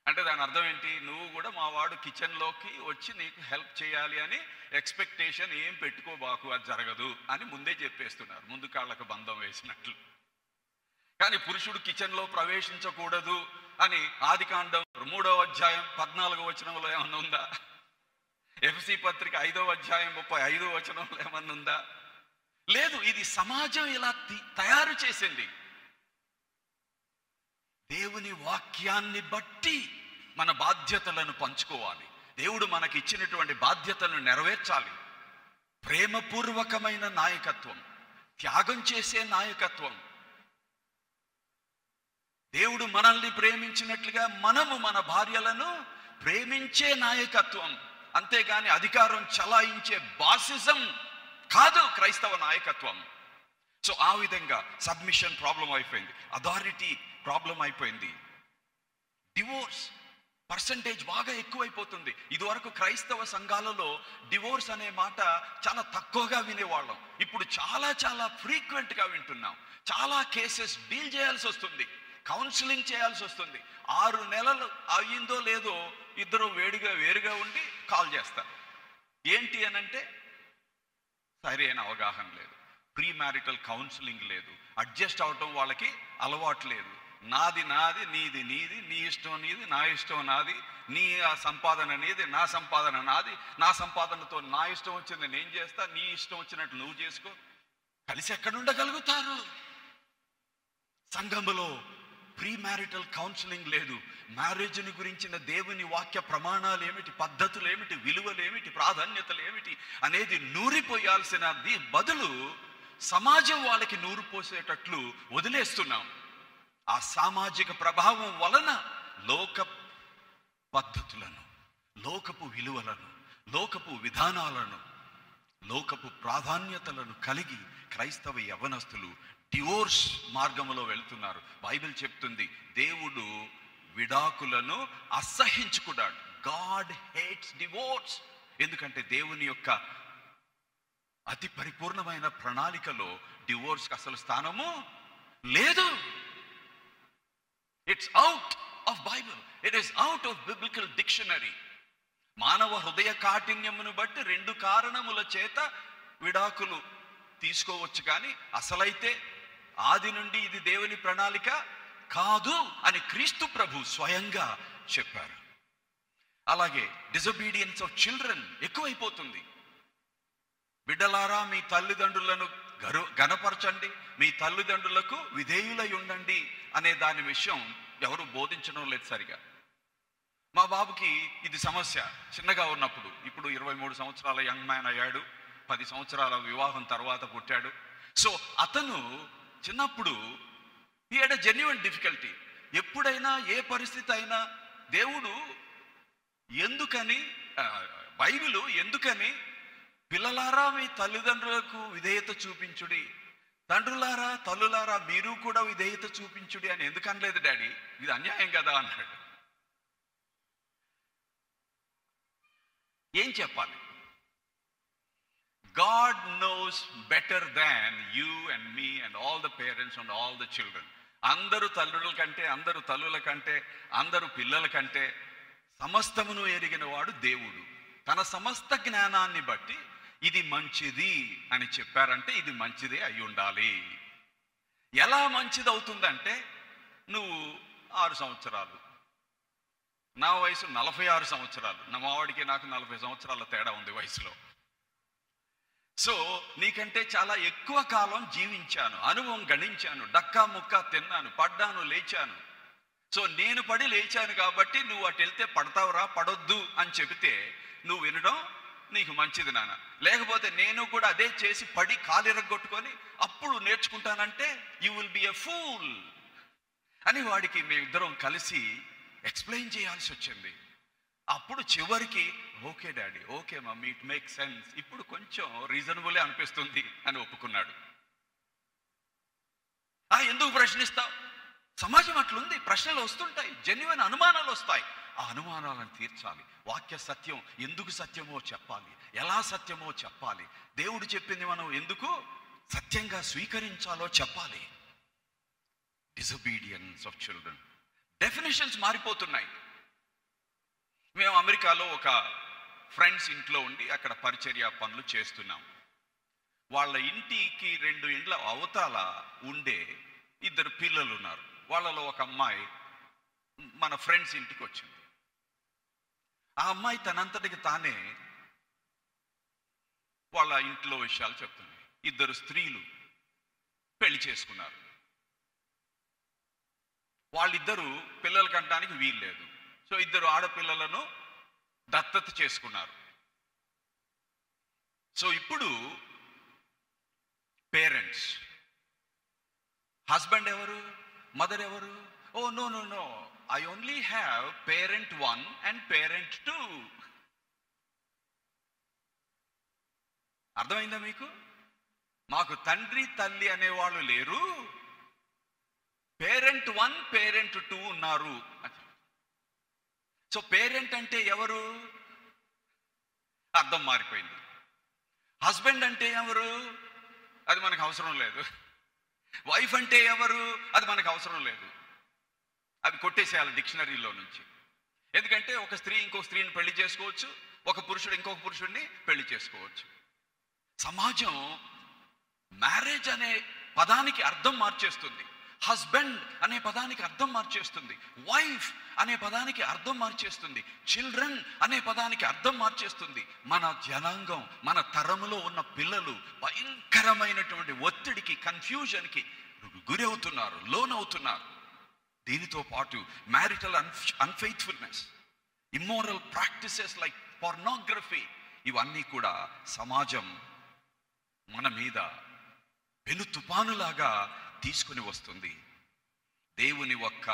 అంటే దాని అర్థం ఏంటి? నువ్వు కూడా మావాడు కిచెన్లోకి వచ్చి నీకు హెల్ప్ చేయాలి అని ఎక్స్పెక్టేషన్ ఏం పెట్టుకోబాకు, అది జరగదు అని ముందే చెప్పేస్తున్నారు, ముందు కాళ్ళకు బంధం వేసినట్లు. కానీ పురుషుడు కిచెన్లో ప్రవేశించకూడదు అని ఆదికాండం 3వ అధ్యాయం 14వ వచనంలో ఏమన్నా ఉందా? ఎఫెసీ పత్రిక 5వ అధ్యాయం 35వ వచనంలో ఏమన్నా ఉందా? లేదు. ఇది సమాజం ఇలా తయారు చేసింది. దేవుని వాక్యాన్ని బట్టి మన బాధ్యతలను పంచుకోవాలి. దేవుడు మనకి ఇచ్చినటువంటి బాధ్యతలను నెరవేర్చాలి. ప్రేమపూర్వకమైన నాయకత్వం, త్యాగం చేసే నాయకత్వం. దేవుడు మనల్ని ప్రేమించినట్లుగా మనము మన భార్యలను ప్రేమించే నాయకత్వం. అంతేగాని అధికారం చలాయించే బాసిజం కాదు క్రైస్తవ నాయకత్వం. సో ఆ విధంగా సబ్మిషన్ ప్రాబ్లం అయిపోయింది, అథారిటీ ప్రాబ్లం అయిపోయింది. డివోర్స్ పర్సంటేజ్ బాగా ఎక్కువైపోతుంది. ఇదివరకు క్రైస్తవ సంఘాలలో డివోర్స్ అనే మాట చాలా తక్కువగా వినేవాళ్ళం. ఇప్పుడు చాలా చాలా ఫ్రీక్వెంట్గా వింటున్నాం. చాలా కేసెస్ డీల్ చేయాల్సి వస్తుంది, కౌన్సిలింగ్ చేయాల్సి వస్తుంది. 6 నెలలు అయ్యిందో లేదో ఇద్దరు వేరుగా ఉండి కాల్ చేస్తారు. ఏంటి అనంటే సరైన అవగాహన లేదు, ప్రీ మ్యారిటల్ కౌన్సిలింగ్ లేదు, అడ్జస్ట్ అవటం వాళ్ళకి అలవాటు లేదు. నాది నీది నీది, నీ ఇష్టం నీది, నా ఇష్టం నాది, నీ సంపాదన నీది, నా సంపాదన నాది, నా సంపాదనతో నా ఇష్టం వచ్చింది నేను చేస్తా, నీ ఇష్టం వచ్చినట్టు నువ్వు చేసుకో. కలిసి ఎక్కడుండగలుగుతారు? సంఘములో ప్రీ మ్యారిటల్ కౌన్సిలింగ్ లేదు. మ్యారేజ్ని గురించిన దేవుని వాక్య ప్రమాణాలు ఏమిటి, పద్ధతులు ఏమిటి, విలువలు ఏమిటి, ప్రాధాన్యతలు ఏమిటి అనేది నూరిపోయాల్సినది బదులు సమాజం వాళ్ళకి నూరు పోసేటట్లు వదిలేస్తున్నాం. ఆ సామాజిక ప్రభావం వలన లోక పద్ధతులను, లోకపు విలువలను, లోకపు విధానాలను, లోకపు ప్రాధాన్యతలను కలిగి క్రైస్తవ యవనస్తులు డివోర్స్ మార్గంలో వెళ్తున్నారు. బైబిల్ చెప్తుంది దేవుడు విడాకులను అసహించుకున్నాడు. God hates divorce. ఎందుకంటే దేవుని యొక్క అతి పరిపూర్ణమైన ప్రణాళికలో డివోర్స్కి అసలు స్థానము లేదు. It's out of Bible, it is out of biblical dictionary. మానవ హృదయ కాఠిన్యమును బట్టి 2 కారణముల చేత విడాకులు తీసుకోవచ్చు, కానీ అసలైతే ఆది నుండి ఇది దేవుని ప్రణాళిక కాదు అని క్రీస్తు ప్రభు స్వయంగా చెప్పారు. అలాగే డిజొబీడియన్స్ ఆఫ్ చిల్డ్రన్ ఎక్కువైపోతుంది. బిడ్డలారా మీ తల్లిదండ్రులను ఘనపరచండి, మీ తల్లిదండ్రులకు విధేయులై ఉండండి అనే దాని విషయం ఎవరు బోధించడం లేదు సరిగా. మా బాబుకి ఇది సమస్య చిన్నగా ఉన్నప్పుడు. ఇప్పుడు 23 సంవత్సరాల యంగ్ మ్యాన్ అయ్యాడు, 10 సంవత్సరాల వివాహం తర్వాత పుట్టాడు. సో అతను చిన్నప్పుడు he had a genuine difficulty. ఎప్పుడైనా ఏ పరిస్థితి అయినా దేవుడు ఎందుకని, బైబిలు ఎందుకని పిల్లలారా మీ తల్లిదండ్రులకు విధేయత చూపించుడి, తండ్రులారా తల్లులారా మీరు కూడా విధేయత చూపించుడి అని ఎందుకు అనలేదు డాడీ? ఇది అన్యాయం కదా అన్నాడు. ఏం చెప్పాలి? God knows better than you and me and all the parents and all the children. అందరూ తల్లుల కంటే, అందరూ తల్లుల కంటే, అందరూ పిల్లల కంటే సమస్తమును ఎరిగిన వాడు దేవుడు. తన సమస్త జ్ఞానాన్ని బట్టి ఇది మంచిది అని చెప్పారంటే ఇది మంచిదే అయి ఉండాలి. ఎలా మంచిది అవుతుందంటే, నువ్వు 6 సంవత్సరాలు, నా వయసు 46 సంవత్సరాలు, నా మావాడికి నాకు 40 సంవత్సరాల తేడా ఉంది వయసులో. సో నీకంటే చాలా ఎక్కువ కాలం జీవించాను, అనుభవం గణించాను, డక్కా ముక్కా తిన్నాను, పడ్డాను, లేచాను. సో నేను పడి లేచాను కాబట్టి నువ్వు అటు వెళ్తే పడతావురా, పడొద్దు అని చెబితే నువ్వు వినడం నీకు మంచిది నాన్న. లేకపోతే నేను కూడా అదే చేసి పడి కాలిరగొట్టుకొని అప్పుడు నేర్చుకుంటానంటే you will be a fool అని వాడికి మేమిద్దరం కలిసి ఎక్స్ప్లెయిన్ చేయాల్సి వచ్చింది. అప్పుడు చివరికి okay daddy, okay mummy, it make sense, ఇప్పుడు కొంచెం రీజనబులే అనిపిస్తుంది అని ఒప్పుకున్నాడు. ఎందుకు ప్రశ్నిస్తావు? సమాజం అట్లుంది, ప్రశ్నలు వస్తుంటాయి, జెన్యున్ అనుమానాలు వస్తాయి. ఆ అనుమానాలను తీర్చాలి. వాక్య సత్యం ఎందుకు సత్యమో చెప్పాలి, ఎలా సత్యమో చెప్పాలి, దేవుడు చెప్పింది మనం ఎందుకు సత్యంగా స్వీకరించాలో చెప్పాలి. డిసొబీడియన్స్ ఆఫ్ చిల్డ్రన్, డెఫినేషన్స్ మారిపోతున్నాయి. మేము అమెరికాలో ఒక ఫ్రెండ్స్ ఇంట్లో ఉండి అక్కడ పరిచర్య పనులు చేస్తున్నాం. వాళ్ళ ఇంటికి 2 ఇండ్ల అవతల ఉండే 2 పిల్లలు ఉన్నారు. వాళ్ళలో ఒక అమ్మాయి మన ఫ్రెండ్స్ ఇంటికి వచ్చింది. ఆ అమ్మాయి తనంతటికి తానే వాళ్ళ ఇంట్లో విషయాలు చెప్తుంది. 2 స్త్రీలు పెళ్లి చేసుకున్నారు. వాళ్ళిద్దరూ పిల్లలు కంటానికి వీల్లేదు. సో 2 ఆడపిల్లలను దత్తత చేసుకున్నారు. సో ఇప్పుడు పేరెంట్స్, హస్బెండ్ ఎవరు, మదర్ ఎవరు? Oh no no no, I only have parent 1 and parent 2. అర్థమైందా మీకు? మాకు తండ్రి తల్లి అనేవాళ్ళు లేరు, పేరెంట్ 1 పేరెంట్ 2 ఉన్నారు. సో పేరెంట్ అంటే ఎవరు? అర్థం మారిపోయింది. హస్బెండ్ అంటే ఎవరు? అది మనకు అవసరం లేదు. వైఫ్ అంటే ఎవరు? అది మనకు అవసరం లేదు. అది కొట్టేసేయాలి డిక్షనరీలో నుంచి. ఎందుకంటే ఒక స్త్రీ ఇంకొక స్త్రీని పెళ్లి చేసుకోవచ్చు, ఒక పురుషుడు ఇంకొక పురుషుడిని పెళ్లి చేసుకోవచ్చు. సమాజం మ్యారేజ్ అనే పదానికి అర్థం మార్చేస్తుంది, హస్బెండ్ అనే పదానికి అర్థం మార్చేస్తుంది, వైఫ్ అనే పదానికి అర్థం మార్చేస్తుంది, చిల్డ్రన్ అనే పదానికి అర్థం మార్చేస్తుంది. మన జనాంగం, మన తరములో ఉన్న పిల్లలు భయంకరమైనటువంటి ఒత్తిడికి, కన్ఫ్యూజన్కి గురి అవుతున్నారు, లోనవుతున్నారు. దీనితో పాటు marital unfaithfulness, immoral practices like pornography, ఇవన్నీ కూడా సమాజం మన మీద పెను తుపానులాగా తీసుకుని వస్తుంది. దేవుని ఒక్క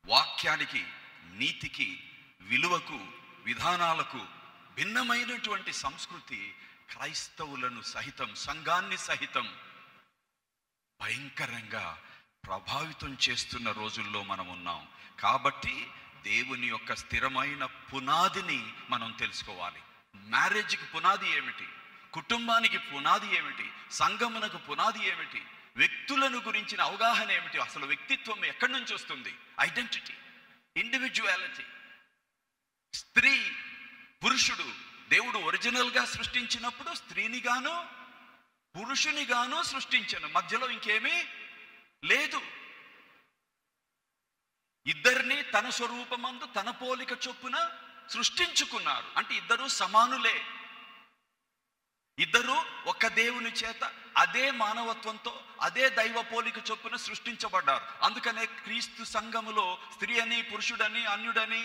వాక్యానికి, నీతికి, విలువకు, విధానాలకు భిన్నమైనటువంటి సంస్కృతి క్రైస్తవులను సహితం, సంఘాన్ని సహితం భయంకరంగా ప్రభావితం చేస్తున్న రోజుల్లో మనం ఉన్నాం. కాబట్టి దేవుని యొక్క స్థిరమైన పునాదిని మనం తెలుసుకోవాలి. మ్యారేజ్కి పునాది ఏమిటి, కుటుంబానికి పునాది ఏమిటి, సంఘమునకు పునాది ఏమిటి, వ్యక్తులను గురించిన అవగాహన ఏమిటి, అసలు వ్యక్తిత్వం ఎక్కడి నుంచి వస్తుంది, ఐడెంటిటీ, ఇండివిజువాలిటీ. స్త్రీ, పురుషుడు దేవుడు ఒరిజినల్గా సృష్టించినప్పుడు స్త్రీని గాను పురుషుని గాను సృష్టించను, మధ్యలో ఇంకేమీ లేదు. ఇద్దరిని తన స్వరూపమందు తన పోలిక చొప్పున సృష్టించుకున్నారు. అంటే ఇద్దరు సమానులే. ఇద్దరు ఒక దేవుని చేత అదే మానవత్వంతో అదే దైవ పోలిక చొప్పున సృష్టించబడ్డారు. అందుకనే క్రీస్తు సంఘములో స్త్రీ అని, పురుషుడని, అన్యుడని,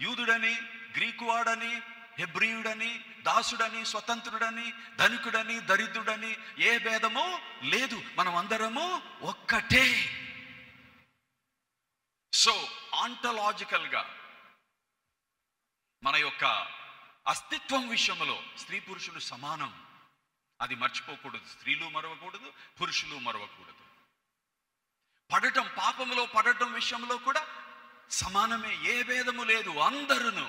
యూదుడని, గ్రీకు వాడని, హెబ్రీయుడని, దాసుడని, స్వతంత్రుడని, ధనికుడని, దరిద్రుడని ఏ భేదము లేదు. మనం అందరము ఒక్కటే. సో ఆంటలాజికల్గా మన యొక్క అస్తిత్వం విషయంలో స్త్రీ పురుషులు సమానం. అది మర్చిపోకూడదు. స్త్రీలు మరవకూడదు, పురుషులు మరవకూడదు. పాపములో పడటం విషయంలో కూడా సమానమే, ఏ భేదము లేదు. అందరూ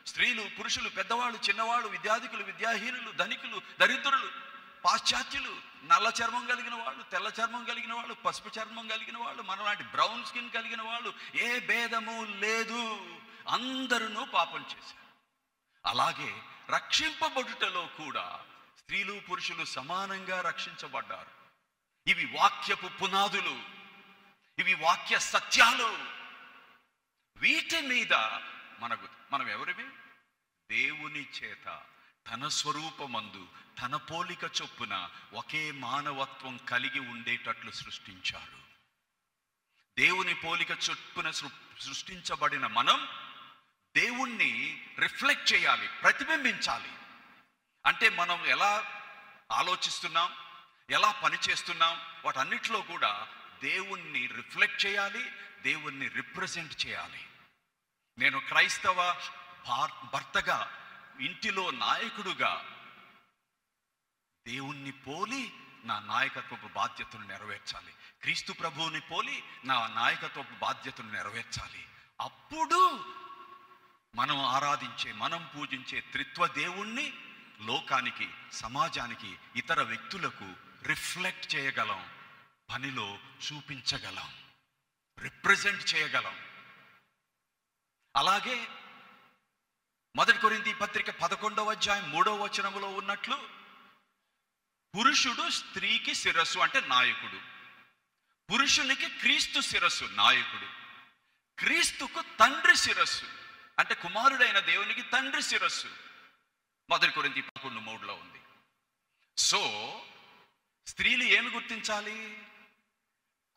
స్త్రీలు, పురుషులు, పెద్దవాళ్ళు, చిన్నవాళ్ళు, విద్యాధికులు, విద్యాహీనులు, ధనికులు, దరిద్రులు, పాశ్చాత్యులు, నల్ల చర్మం కలిగిన వాళ్ళు, తెల్ల చర్మం కలిగిన వాళ్ళు, పసుపు చర్మం కలిగిన వాళ్ళు, మనలాంటి బ్రౌన్ స్కిన్ కలిగిన వాళ్ళు, ఏ భేదము లేదు. అందరూ పాపం చేశారు. అలాగే రక్షింపబడుటలో కూడా స్త్రీలు పురుషులు సమానంగా రక్షించబడ్డారు. ఇవి వాక్యపు పునాదులు, ఇవి వాక్య సత్యాలు. వీటి మీద మనం ఎవరివి? దేవుని చేత తన స్వరూపమందు తన పోలిక చొప్పున ఒకే మానవత్వం కలిగి ఉండేటట్లు సృష్టించారు. దేవుని పోలిక చొప్పున సృష్టించబడిన మనం దేవుణ్ణి రిఫ్లెక్ట్ చేయాలి, ప్రతిబింబించాలి. అంటే మనం ఎలా ఆలోచిస్తున్నాం, ఎలా పనిచేస్తున్నాం, వాటన్నిటిలో కూడా దేవుణ్ణి రిఫ్లెక్ట్ చేయాలి, దేవుణ్ణి రిప్రజెంట్ చేయాలి. నేను క్రైస్తవ భర్తగా, ఇంటిలో నాయకుడుగా దేవుణ్ణి పోలి నా నాయకత్వపు బాధ్యతను నెరవేర్చాలి. క్రీస్తు ప్రభువుని పోలి నా నాయకత్వపు బాధ్యతను నెరవేర్చాలి. అప్పుడు మనం ఆరాధించే, మనం పూజించే త్రిత్వ దేవుణ్ణి లోకానికి, సమాజానికి, ఇతర వ్యక్తులకు రిఫ్లెక్ట్ చేయగలం, పనిలో చూపించగలం, రిప్రజెంట్ చేయగలం. అలాగే 1 కొరింథీ పత్రిక 11వ అధ్యాయం 3వ వచనములో ఉన్నట్లు పురుషుడు స్త్రీకి శిరస్సు అంటే నాయకుడు, పురుషునికి క్రీస్తు శిరస్సు నాయకుడు, క్రీస్తుకు తండ్రి శిరస్సు అంటే కుమారుడైన దేవునికి తండ్రి శిరస్సు 1 కొరింథీ 11:3లో ఉంది. సో స్త్రీలు ఏమి గుర్తించాలి?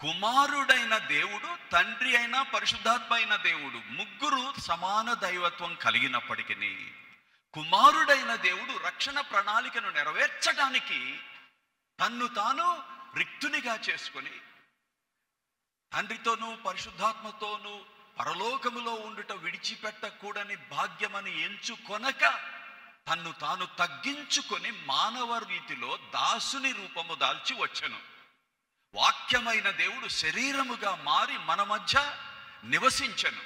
కుమారుడైన దేవుడు, తండ్రి అయిన, పరిశుద్ధాత్మ అయిన దేవుడు ముగ్గురు సమాన దైవత్వం కలిగినప్పటికీ కుమారుడైన దేవుడు రక్షణ ప్రణాళికను నెరవేర్చడానికి తన్ను తాను రిక్తునిగా చేసుకొని తండ్రితోనూ పరిశుద్ధాత్మతోనూ పరలోకములో ఉండుట విడిచిపెట్టకూడని భాగ్యమని ఎంచుకొనక తన్ను తాను తగ్గించుకొని మానవ రీతిలో దాసుని రూపము దాల్చి వచ్చెను. వాక్యమైన దేవుడు శరీరముగా మారి మన మధ్య నివసించెను.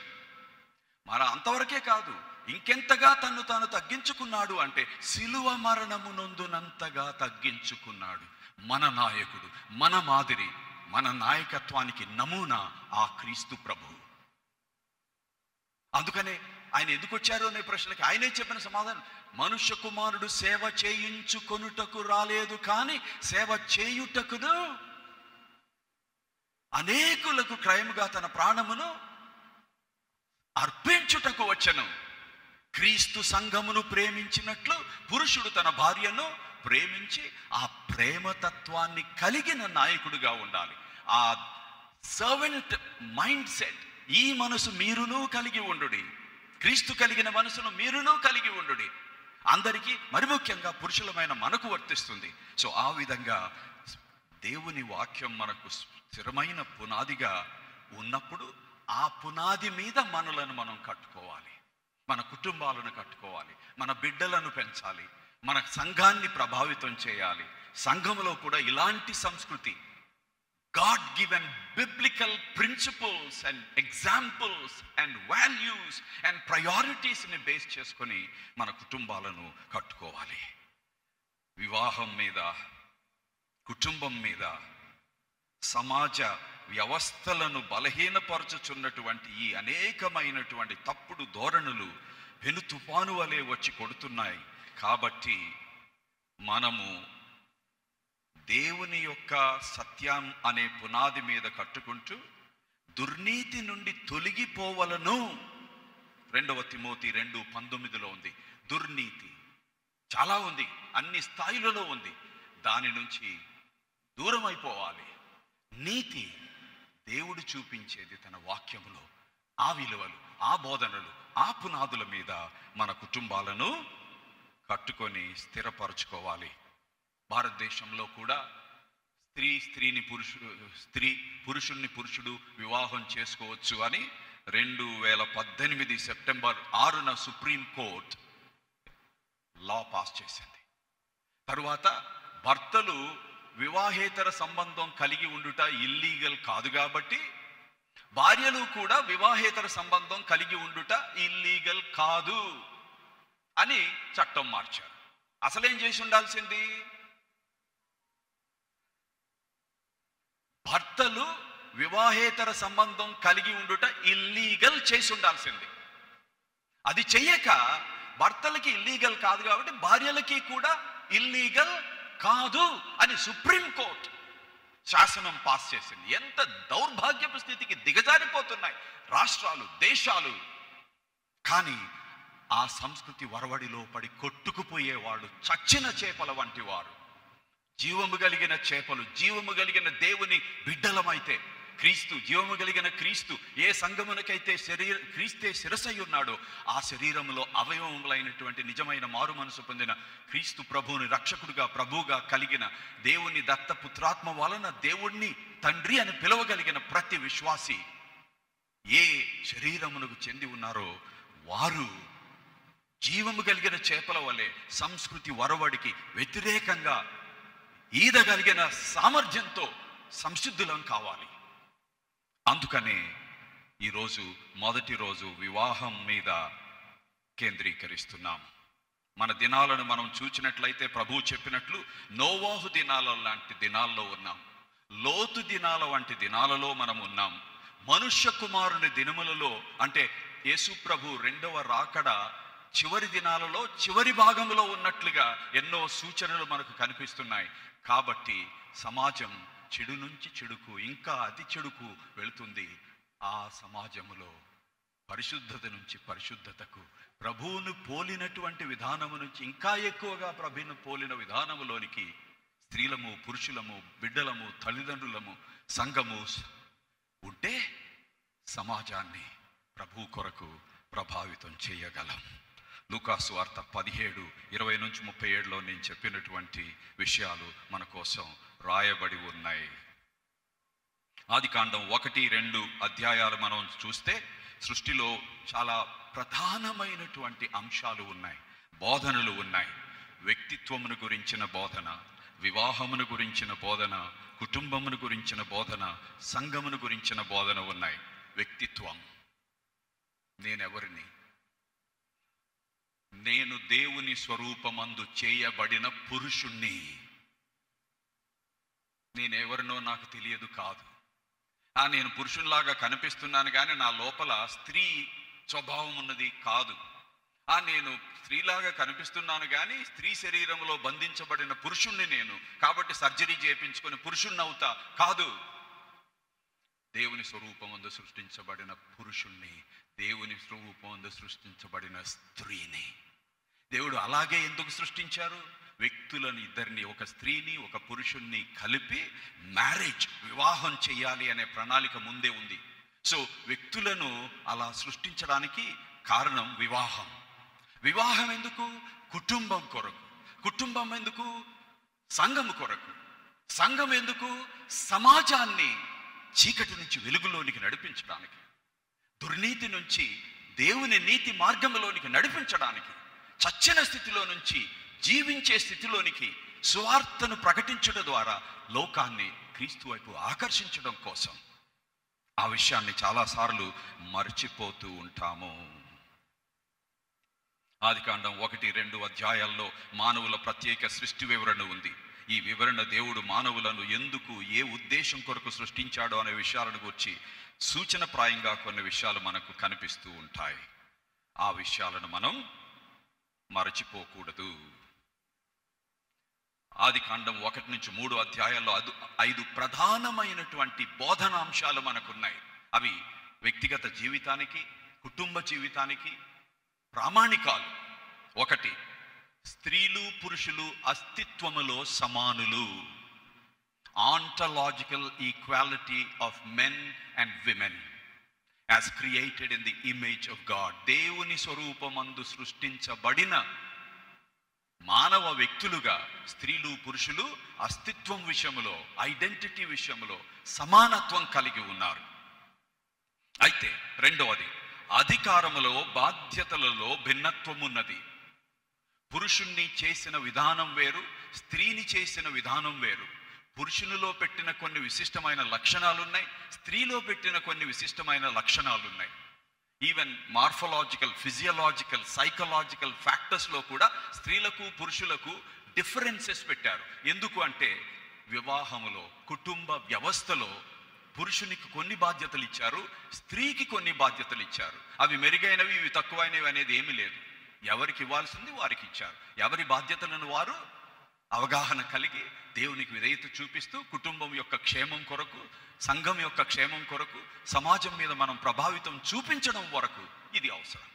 మరి అంతవరకే కాదు, ఇంకెంతగా తన్ను తాను తగ్గించుకున్నాడు అంటే సిలువ మరణము నొందునంతగా తగ్గించుకున్నాడు. మన నాయకుడు, మన మాదిరి, మన నాయకత్వానికి నమూనా ఆ క్రీస్తు ప్రభువు. అందుకనే ఆయన ఎందుకు వచ్చారు అనే ప్రశ్నకి ఆయనే చెప్పిన సమాధానం, మనుష్య కుమారుడు సేవ చేయించుకొనుటకు రాలేదు, కానీ సేవ చేయుటకును అనేకులకు క్రయముగా తన ప్రాణమును అర్పించుటకు వచ్చెను. క్రీస్తు సంఘమును ప్రేమించినట్లు పురుషుడు తన భార్యను ప్రేమించి ఆ ప్రేమతత్వాన్ని కలిగిన నాయకుడిగా ఉండాలి. ఆ సర్వెంట్ మైండ్ సెట్, ఈ మనసు మీరును కలిగి ఉండుడి, క్రీస్తు కలిగిన మనసును మీరును కలిగి ఉండుడి. అందరికీ, మరి ముఖ్యంగా పురుషులమైన మనకు వర్తిస్తుంది. సో ఆ విధంగా దేవుని వాక్యం మనకు స్థిరమైన పునాదిగా ఉన్నప్పుడు ఆ పునాది మీద మనలను మనం కట్టుకోవాలి, మన కుటుంబాలను కట్టుకోవాలి, మన బిడ్డలను పెంచాలి, మన సంఘాన్ని ప్రభావితం చేయాలి. సంఘంలో కూడా ఇలాంటి సంస్కృతి, God given biblical principles and examples and values and ప్రయారిటీస్ని బేస్ చేసుకొని మన కుటుంబాలను కట్టుకోవాలి. వివాహం మీద, కుటుంబం మీద, సమాజ వ్యవస్థలను బలహీనపరచుచున్నటువంటి ఈ అనేకమైనటువంటి తప్పుడు ధోరణులు పెను తుఫాను వలె వచ్చి కొడుతున్నాయి. కాబట్టి మనము దేవుని యొక్క సత్యం అనే పునాది మీద కట్టుకుంటూ దుర్నీతి నుండి తొలగిపోవలను. 2 తిమోతి 2:19లో ఉంది. దుర్నీతి, చాలా ఉంది, అన్ని స్థాయిలలో ఉంది. దాని నుంచి దూరం అయిపోవాలి. నీతి దేవుడు చూపించేది తన వాక్యములో. ఆ విలువలు, ఆ బోధనలు, ఆ పునాదుల మీద మన కుటుంబాలను కట్టుకొని స్థిరపరచుకోవాలి. భారతదేశంలో కూడా స్త్రీ పురుషుల్ని పురుషుడు వివాహం చేసుకోవచ్చు అని 2018 సెప్టెంబర్ 6న సుప్రీంకోర్టు లా పాస్ చేసింది. తరువాత భర్తలు వివాహేతర సంబంధం కలిగి ఉండుట ఇల్లీగల్ కాదు కాబట్టి భార్యలు కూడా వివాహేతర సంబంధం కలిగి ఉండుట ఇల్లీగల్ కాదు అని చట్టం మార్చారు. అసలేం చేసి ఉండాల్సింది? భర్తలు వివాహేతర సంబంధం కలిగి ఉండుట ఇల్లీగల్ చేసి ఉండాల్సింది. అది చెయ్యక భర్తలకి ఇల్లీగల్ కాదు కాబట్టి భార్యలకి కూడా ఇల్లీగల్ కాదు అని సుప్రీంకోర్టు శాసనం పాస్ చేసింది. ఎంత దౌర్భాగ్యపు స్థితికి దిగజారిపోతున్నాయి రాష్ట్రాలు, దేశాలు. కానీ ఆ సంస్కృతి వరవడిలో పడి కొట్టుకుపోయేవాళ్ళు చచ్చిన చేపల వంటి వారు. జీవము కలిగిన చేపలు, జీవము కలిగిన దేవుని బిడ్డలమైతే, క్రీస్తు, జీవము కలిగిన క్రీస్తు ఏ సంగమునకైతే క్రీస్తే శిరసై ఉన్నాడో ఆ శరీరంలో అవయవములైనటువంటి నిజమైన మారు మనసు పొందిన క్రీస్తు ప్రభువుని రక్షకుడుగా, ప్రభువుగా కలిగిన దేవుని దత్తపుత్రాత్మ వలన దేవుణ్ణి తండ్రి అని పిలవగలిగిన ప్రతి విశ్వాసి ఏ శరీరమునకు చెంది ఉన్నారో వారు జీవము కలిగిన చేపల వలె సంస్కృతి వరవడికి వ్యతిరేకంగా ఈదగలిగిన సామర్థ్యంతో సంసిద్ధులం కావాలి. అందుకనే ఈరోజు మొదటి రోజు వివాహం మీద కేంద్రీకరిస్తున్నాం. మన దినాలను మనం చూచినట్లయితే ప్రభువు చెప్పినట్లు నోవాహు దినాల లాంటి దినాల్లో ఉన్నాం, లోతు దినాల వంటి దినాలలో మనం ఉన్నాం. మనుష్య కుమారుని దినములలో అంటే యేసు ప్రభు రెండవ రాకడ చివరి దినాలలో చివరి భాగంలో ఉన్నట్లుగా ఎన్నో సూచనలు మనకు కనిపిస్తున్నాయి. కాబట్టి సమాజం చెడు నుంచి చెడుకు, ఇంకా అతి చెడుకు వెళుతుంది. ఆ సమాజములో పరిశుద్ధత నుంచి పరిశుద్ధతకు, ప్రభువును పోలినటువంటి విధానము నుంచి ఇంకా ఎక్కువగా ప్రభువును పోలిన విధానములోనికి స్త్రీలము, పురుషులము, బిడ్డలము, తల్లిదండ్రులము, సంఘము ఉంటే సమాజాన్ని ప్రభు కొరకు ప్రభావితం చేయగలం. లూకాసు వార్త 17:20-37లో నేను చెప్పినటువంటి విషయాలు మన కోసం రాయబడి ఉన్నాయి. ఆదికాండం 1-2 అధ్యాయాలు మనం చూస్తే సృష్టిలో చాలా ప్రధానమైనటువంటి అంశాలు ఉన్నాయి, బోధనలు ఉన్నాయి. వ్యక్తిత్వమును గురించిన బోధన, వివాహమును గురించిన బోధన, కుటుంబమును గురించిన బోధన, సంఘమును గురించిన బోధన ఉన్నాయి. వ్యక్తిత్వం, నేనెవరిని? నేను దేవుని స్వరూపమందు చేయబడిన పురుషుణ్ణి. నేనెవరినో నాకు తెలియదు కాదు. నేను పురుషునిలాగా కనిపిస్తున్నాను కానీ నా లోపల స్త్రీ స్వభావం ఉన్నది కాదు. నేను స్త్రీలాగా కనిపిస్తున్నాను కానీ స్త్రీ శరీరంలో బంధించబడిన పురుషుణ్ణి నేను, కాబట్టి సర్జరీ చేయించుకొని పురుషుణ్ణి అవుతా కాదు. దేవుని స్వరూపమందు సృష్టించబడిన పురుషుణ్ణి, దేవుని స్వరూపమందు సృష్టించబడిన స్త్రీని. దేవుడు అలాగే ఎందుకు సృష్టించారు? వ్యక్తులను ఇద్దరిని, ఒక స్త్రీని ఒక పురుషుణ్ణి కలిపి మ్యారేజ్, వివాహం చేయాలి అనే ప్రణాళిక ముందే ఉంది. సో వ్యక్తులను అలా సృష్టించడానికి కారణం వివాహం. వివాహం ఎందుకు? కుటుంబం కొరకు. కుటుంబం ఎందుకు? సంఘం కొరకు. సంఘం ఎందుకు? సమాజాన్ని చీకటి నుంచి వెలుగులోనికి నడిపించడానికి, దుర్నీతి నుంచి దేవుని నీతి మార్గంలోనికి నడిపించడానికి, చచ్చిన స్థితిలో నుంచి జీవించే స్థితిలోనికి సువార్తను ప్రకటించడం ద్వారా లోకాన్ని క్రీస్తు వైపు ఆకర్షించడం కోసం. ఆ విషయాన్ని చాలాసార్లు మర్చిపోతూ ఉంటాము. ఆదికాండం 1-2 అధ్యాయాల్లో మానవుల ప్రత్యేక సృష్టి వివరణ ఉంది. ఈ వివరణ దేవుడు మానవులను ఎందుకు, ఏ ఉద్దేశం కొరకు సృష్టించాడో అనే విషయాలను గురించి సూచనప్రాయంగా కొన్ని విషయాలు మనకు కనిపిస్తూ ఉంటాయి. ఆ విషయాలను మనం మరచిపోకూడదు. ఆదికాండం 1-3 అధ్యాయాల్లో 5 ప్రధానమైనటువంటి బోధనాంశాలు మనకున్నాయి. అవి వ్యక్తిగత జీవితానికి, కుటుంబ జీవితానికి ప్రామాణికాలు. 1, స్త్రీలు పురుషులు అస్తిత్వములో సమానులు. Ontological equality of men and women as created in the image of God. దేవుని స్వరూపమందు సృష్టించబడిన మానవ వ్యక్తులుగా స్త్రీలు పురుషులు అస్తిత్వం విషయంలో, ఐడెంటిటీ విషయంలో సమానత్వం కలిగి ఉన్నారు. అయితే రెండవది, అధికారములో బాధ్యతలలో భిన్నత్వం ఉన్నది. పురుషుణ్ణి చేసిన విధానం వేరు, స్త్రీని చేసిన విధానం వేరు. పురుషునిలో పెట్టిన కొన్ని విశిష్టమైన లక్షణాలు ఉన్నాయి, స్త్రీలో పెట్టిన కొన్ని విశిష్టమైన లక్షణాలు ఉన్నాయి. ఈవెన్ మార్ఫలాజికల్, ఫిజియలాజికల్, సైకలాజికల్ ఫ్యాక్టర్స్లో కూడా స్త్రీలకు పురుషులకు డిఫరెన్సెస్ పెట్టారు. ఎందుకు అంటే వివాహములో, కుటుంబ వ్యవస్థలో పురుషునికి కొన్ని బాధ్యతలు ఇచ్చారు, స్త్రీకి కొన్ని బాధ్యతలు ఇచ్చారు. అవి మెరుగైనవి, ఇవి తక్కువైనవి అనేది ఏమీ లేదు. ఎవరికి ఇవ్వాల్సింది వారికి ఇచ్చారు. ఎవరి బాధ్యతలను వారు అవగాహన కలిగి దేవునికి విధేయత చూపిస్తూ కుటుంబం యొక్క క్షేమం కొరకు, సంఘం యొక్క క్షేమం కొరకు, సమాజం మీద మనం ప్రభావితం చూపించడం వరకు ఇది అవసరం.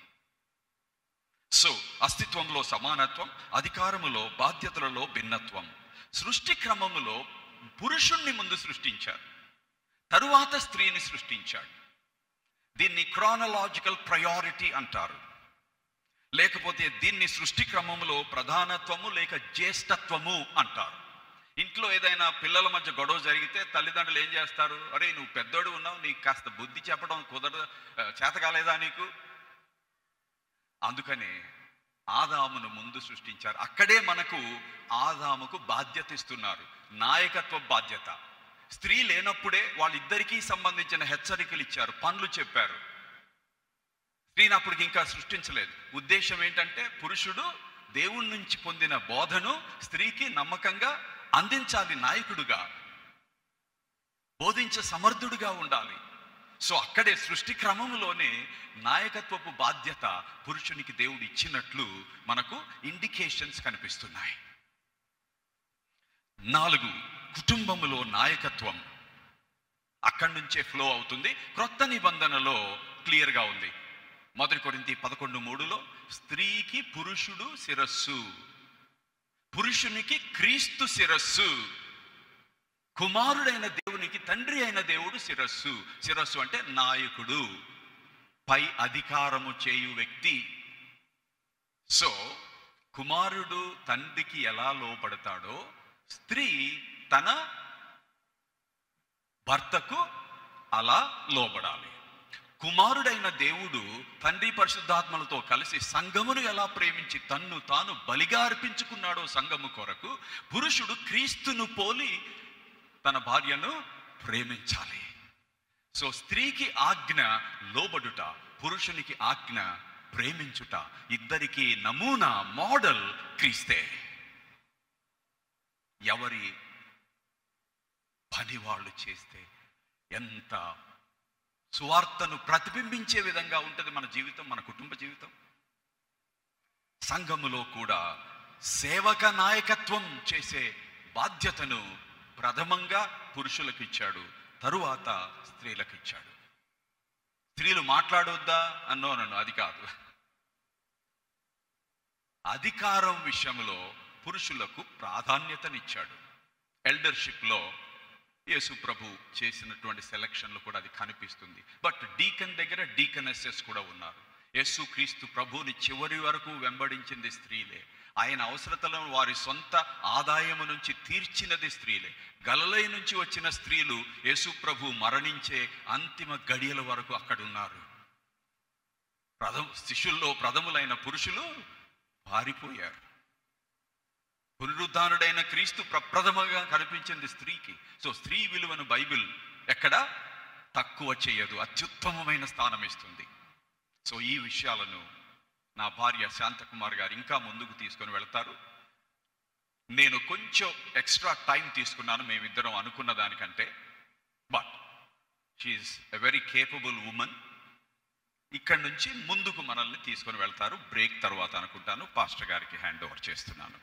సో అస్తిత్వంలో సమానత్వం, అధికారములో బాధ్యతలలో భిన్నత్వం. సృష్టి క్రమములో పురుషుణ్ణి ముందు సృష్టించారు, తరువాత స్త్రీని సృష్టించాడు. దీన్ని క్రానలాజికల్ ప్రయారిటీ అంటారు. లేకపోతే దీన్ని సృష్టి క్రమంలో ప్రధానత్వము లేక జ్యేష్ఠత్వము అంటారు. ఇంట్లో ఏదైనా పిల్లల మధ్య గొడవ జరిగితే తల్లిదండ్రులు ఏం చేస్తారు? అరే నువ్వు పెద్దోడు ఉన్నావు, నీకు కాస్త బుద్ధి చెప్పడం చేత కాలేదా నీకు? అందుకనే ఆదామును ముందు సృష్టించారు. అక్కడే మనకు ఆదాముకు బాధ్యత ఇస్తున్నారు, నాయకత్వ బాధ్యత. స్త్రీ లేనప్పుడే వాళ్ళిద్దరికీ సంబంధించిన హెచ్చరికలు ఇచ్చారు, పనులు చెప్పారు. స్త్రీని అప్పటికి ఇంకా సృష్టించలేదు. ఉద్దేశం ఏంటంటే పురుషుడు దేవుడి నుంచి పొందిన బోధను స్త్రీకి నమ్మకంగా అందించాలి, నాయకుడుగా బోధించే సమర్థుడుగా ఉండాలి. సో అక్కడే సృష్టి క్రమంలోనే నాయకత్వపు బాధ్యత పురుషునికి దేవుడు ఇచ్చినట్లు మనకు ఇండికేషన్స్ కనిపిస్తున్నాయి. 4, కుటుంబములో నాయకత్వం. అక్కడి నుంచే ఫ్లో అవుతుంది. క్రొత్త నిబంధనలో క్లియర్గా ఉంది. 1 కొరింథీ 11:3లో స్త్రీకి పురుషుడు శిరస్సు, పురుషునికి క్రీస్తు శిరస్సు, కుమారుడైన దేవునికి తండ్రి అయిన దేవుడు శిరస్సు. శిరస్సు అంటే నాయకుడు, పై అధికారము చేయు వ్యక్తి. సో కుమారుడు తండ్రికి ఎలా లోబడతాడో స్త్రీ తన భర్తకు అలా లోబడాలి. కుమారుడైన దేవుడు తండ్రి పరిశుద్ధాత్మలతో కలిసి సంఘమును ఎలా ప్రేమించి తన్ను తాను బలిగా అర్పించుకున్నాడో సంఘము కొరకు, పురుషుడు క్రీస్తును పోలి తన భార్యను ప్రేమించాలి. సో స్త్రీకి ఆజ్ఞ లోబడుట, పురుషునికి ఆజ్ఞ ప్రేమించుట. ఇద్దరికి నమూనా, మోడల్ క్రీస్తే. ఎవరి పని వాళ్ళు చేస్తే ఎంత సువార్తను ప్రతిబింబించే విధంగా ఉంటుంది మన జీవితం, మన కుటుంబ జీవితం. సంఘములో కూడా సేవక నాయకత్వం చేసే బాధ్యతను ప్రథమంగా పురుషులకు ఇచ్చాడు, తరువాత స్త్రీలకు ఇచ్చాడు. స్త్రీలు మాట్లాడొద్దా అన్నోనను, అది కాదు. అధికారం విషయంలో పురుషులకు ప్రాధాన్యతనిచ్చాడు. ఎల్డర్షిప్లో యేసు ప్రభు చేసినటువంటి సెలక్షన్లు కూడా అది కనిపిస్తుంది. బట్ డీకన్ దగ్గర డీకనెసెస్ కూడా ఉన్నారు. యేసు క్రీస్తు ప్రభువుని చివరి వరకు వెంబడించింది స్త్రీలే. ఆయన అవసరతలను వారి సొంత ఆదాయము నుంచి తీర్చినది స్త్రీలే. గలిలయ నుంచి వచ్చిన స్త్రీలు యేసు ప్రభు మరణించే అంతిమ గడియల వరకు అక్కడ ఉన్నారు. శిష్యుల్లో ప్రథములైన పురుషులు పారిపోయారు. పునరుద్ధానుడైన క్రీస్తు ప్రప్రథమంగా కనిపించింది స్త్రీకి. సో స్త్రీ విలువను బైబిల్ ఎక్కడ తక్కువ చేయదు, అత్యుత్తమమైన స్థానం ఇస్తుంది. సో ఈ విషయాలను నా భార్య శాంతకుమార్ గారు ఇంకా ముందుకు తీసుకొని వెళ్తారు. నేను కొంచెం ఎక్స్ట్రా టైం తీసుకున్నాను మేమిద్దరం అనుకున్న దానికంటే. But she is a very capable woman. ఇక్కడి నుంచి ముందుకు మనల్ని తీసుకొని వెళ్తారు. బ్రేక్ తర్వాత అనుకుంటాను పాస్టర్ గారికి హ్యాండ్ ఓవర్ చేస్తున్నాను.